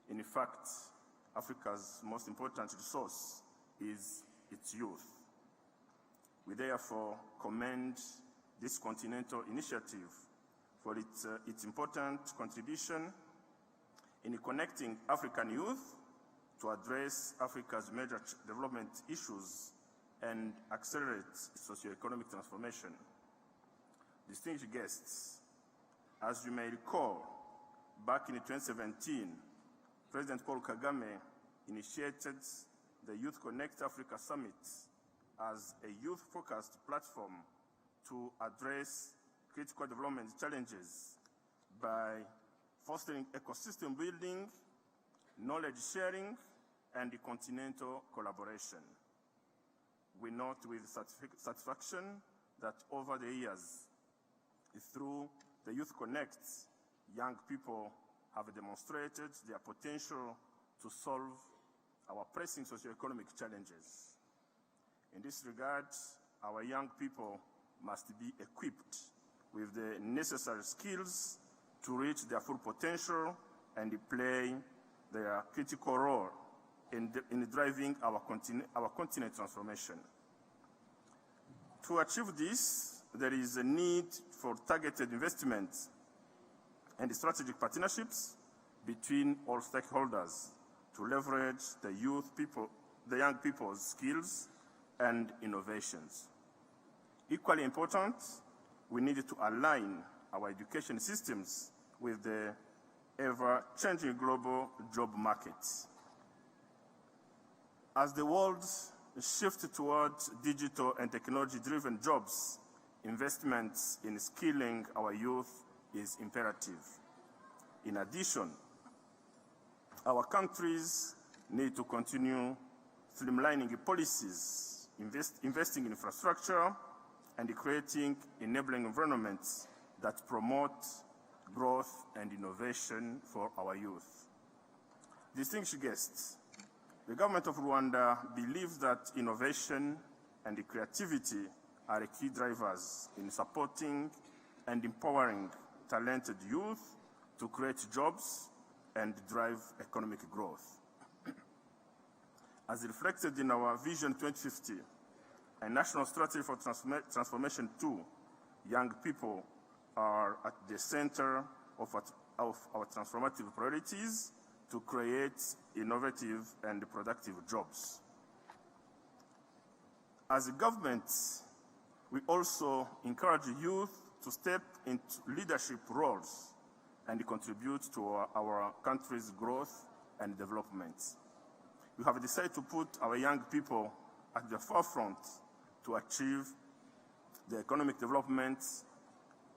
In fact, Africa's most important resource is its youth. We therefore commend this continental initiative for its important contribution in connecting African youth to address Africa's major development issues and accelerate socioeconomic transformation. Distinguished guests, as you may recall, back in 2017, President Paul Kagame initiated the Youth Connect Africa Summit as a youth-focused platform to address critical development challenges by fostering ecosystem building, knowledge sharing, and continental collaboration. We note with satisfaction that over the years, through the Youth Connect, young people have demonstrated their potential to solve our pressing socioeconomic challenges. In this regard, our young people must be equipped with the necessary skills to reach their full potential and play their critical role in driving our continent transformation. To achieve this, there is a need for targeted investment and strategic partnerships between all stakeholders to leverage the young people's skills and innovations. Equally important, we need to align our education systems with the ever-changing global job markets. As the world shifts towards digital and technology-driven jobs, investments in skilling our youth is imperative. In addition, our countries need to continue streamlining policies, investing in infrastructure, and creating enabling environments that promote growth and innovation for our youth. Distinguished guests, the government of Rwanda believes that innovation and creativity are key drivers in supporting and empowering talented youth to create jobs and drive economic growth. As reflected in our Vision 2050, a national strategy for transformation too, young people are at the center of our transformative priorities to create innovative and productive jobs. As a government, we also encourage youth to step into leadership roles and contribute to our country's growth and development. We have decided to put our young people at the forefront to achieve the economic development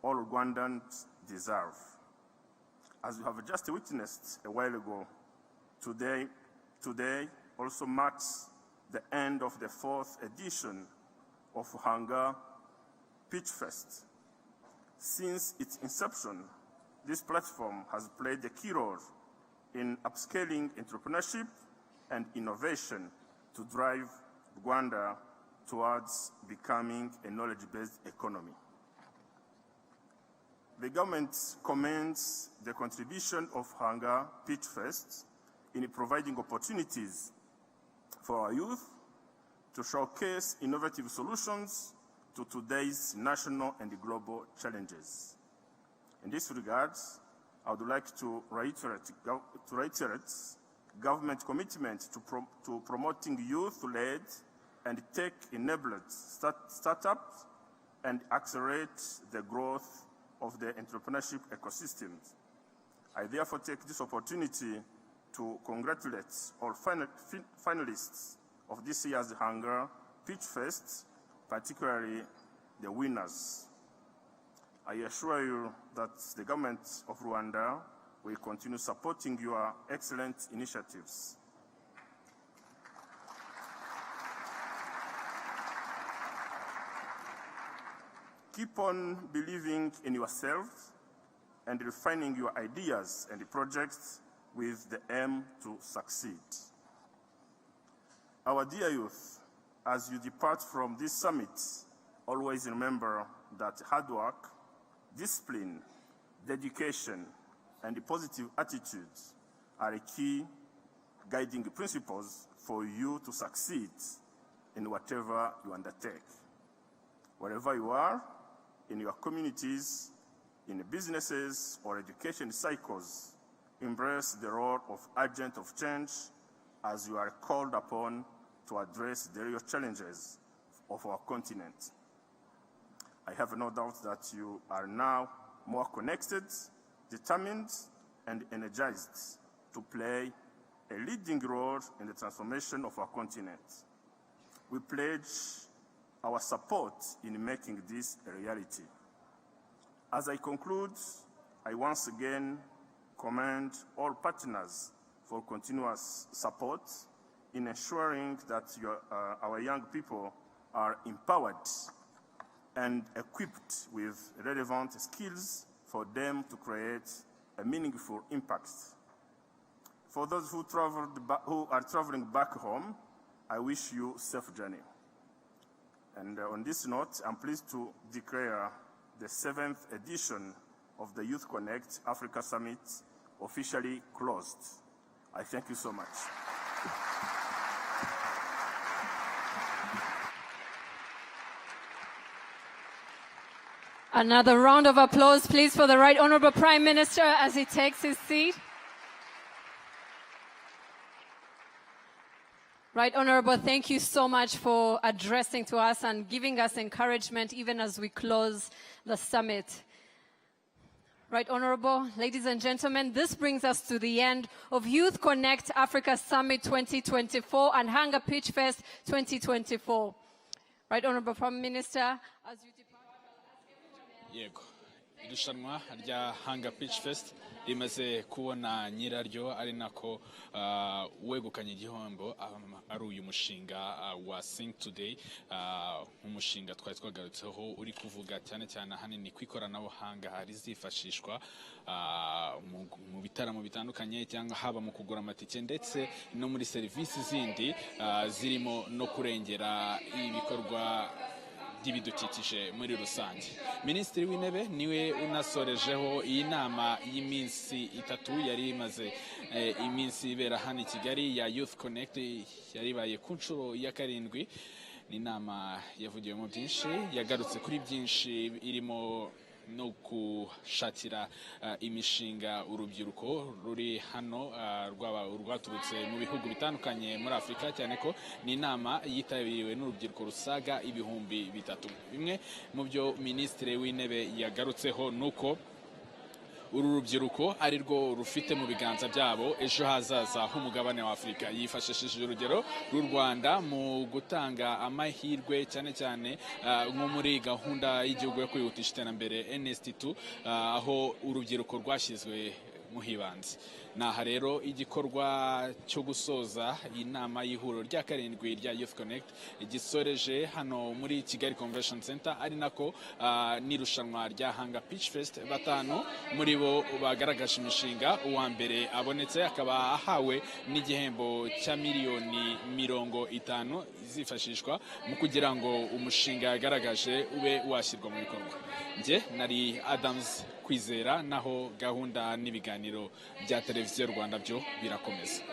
all Rwandans deserve. As we have just witnessed a while ago, today also marks the end of the 4th edition of Hanga Pitchfest. Since its inception, this platform has played a key role in upscaling entrepreneurship and innovation to drive Rwanda towards becoming a knowledge-based economy. The government commends the contribution of Hanga Pitchfest in providing opportunities for our youth to showcase innovative solutions to today's national and global challenges. In this regard, I would like to reiterate government commitment to promoting youth-led and tech-enabled startups and accelerate the growth of the entrepreneurship ecosystems. I therefore take this opportunity to congratulate all finalists of this year's Hanga Pitchfest, particularly the winners. I assure you that the government of Rwanda will continue supporting your excellent initiatives. Keep on believing in yourself and refining your ideas and projects with the aim to succeed. Our dear youth, as you depart from this summit, always remember that hard work, discipline, dedication, and positive attitudes are key guiding principles for you to succeed in whatever you undertake. Wherever you are, in your communities, in businesses or education cycles, embrace the role of agent of change as you are called upon to address the real challenges of our continent. I have no doubt that you are now more connected, determined, and energized to play a leading role in the transformation of our continent. We pledge our support in making this a reality. As I conclude, I once again commend all partners for continuous support in ensuring that our young people are empowered and equipped with relevant skills for them to create a meaningful impact. For those who are traveling back home, I wish you a safe journey. And on this note, I'm pleased to declare the 7th edition of the Youth Connect Africa Summit officially closed. I thank you so much. Another round of applause, please, for the Right Honourable Prime Minister as he takes his seat. Right Honourable, thank you so much for addressing to us and giving us encouragement even as we close the summit. Right Honourable, ladies and gentlemen, this brings us to the end of Youth Connect Africa Summit 2024 and Hanga Pitchfest 2024. Right Honourable Prime Minister, as you Yego, irushanwa rya Hanga Pitchfest rimaze kubona nyiraryo ari nako wegukanye igihombo ari uyu mushinga wa Think Today, umushinga twari twagarutseho uri kuvuga cyane cyane ahanini ku ikoranabuhanga rizifashishwa mu bitaramo bitandukanye cyangwa haba mu kugura amatike ndetse no muri serivisi zindi zirimo no kurengera ibikorwa by'ibidukikije muri rusange. Minisitiri w'Intebe niwe unasorejeho iyi nama y'iminsi 3 yari imaze iminsi ibera hano i Kigali ya Youth Connect, yaribaye ku nshuro ya 7. Ni inama yavugiwemo byinshi, yagarutse kuri byinshi irimo no gushakira imishinga urubyiruko ruri hano rwaturutse mu bihugu bitandukanye muri Afurika, cyane ko ni inama yitabiriwe n'urubyiruko rusaga 3,000. Bimwe mu byo Minisitiri w'Intebe yagarutseho nuko uru rubyiruko ari rwo rufite mu biganza byabo ejo hazaza h'umugabane wa Afurika. Yifashishije urugero rw'u Rwanda mu gutanga amahirwe cyane cyane nko muri gahunda y'igihugu yo kwihutisha iterambere NST2, aho urubyiruko rwashyizwe mu hibanze. Naha rero igikorwa cyo gusoza inama y'ihuriro rya 7 rya Youth Connect gisoreje hano muri Kigali Convention Center, ari nako n'irushanwa rya Hanga Pitchfest. 5 muri bo bagaragaje imishinga. Uwa mbere abonetse akaba ahawe n'igihembo cya miliyoni 50 zifashishwa mu kugira ngo umushinga yagaragaje ube washyirwa mu bikorwa. Nje nari Adams Kwizera, naho gahunda n'ibiganiro bya televiziyo Rwanda byo birakomeza.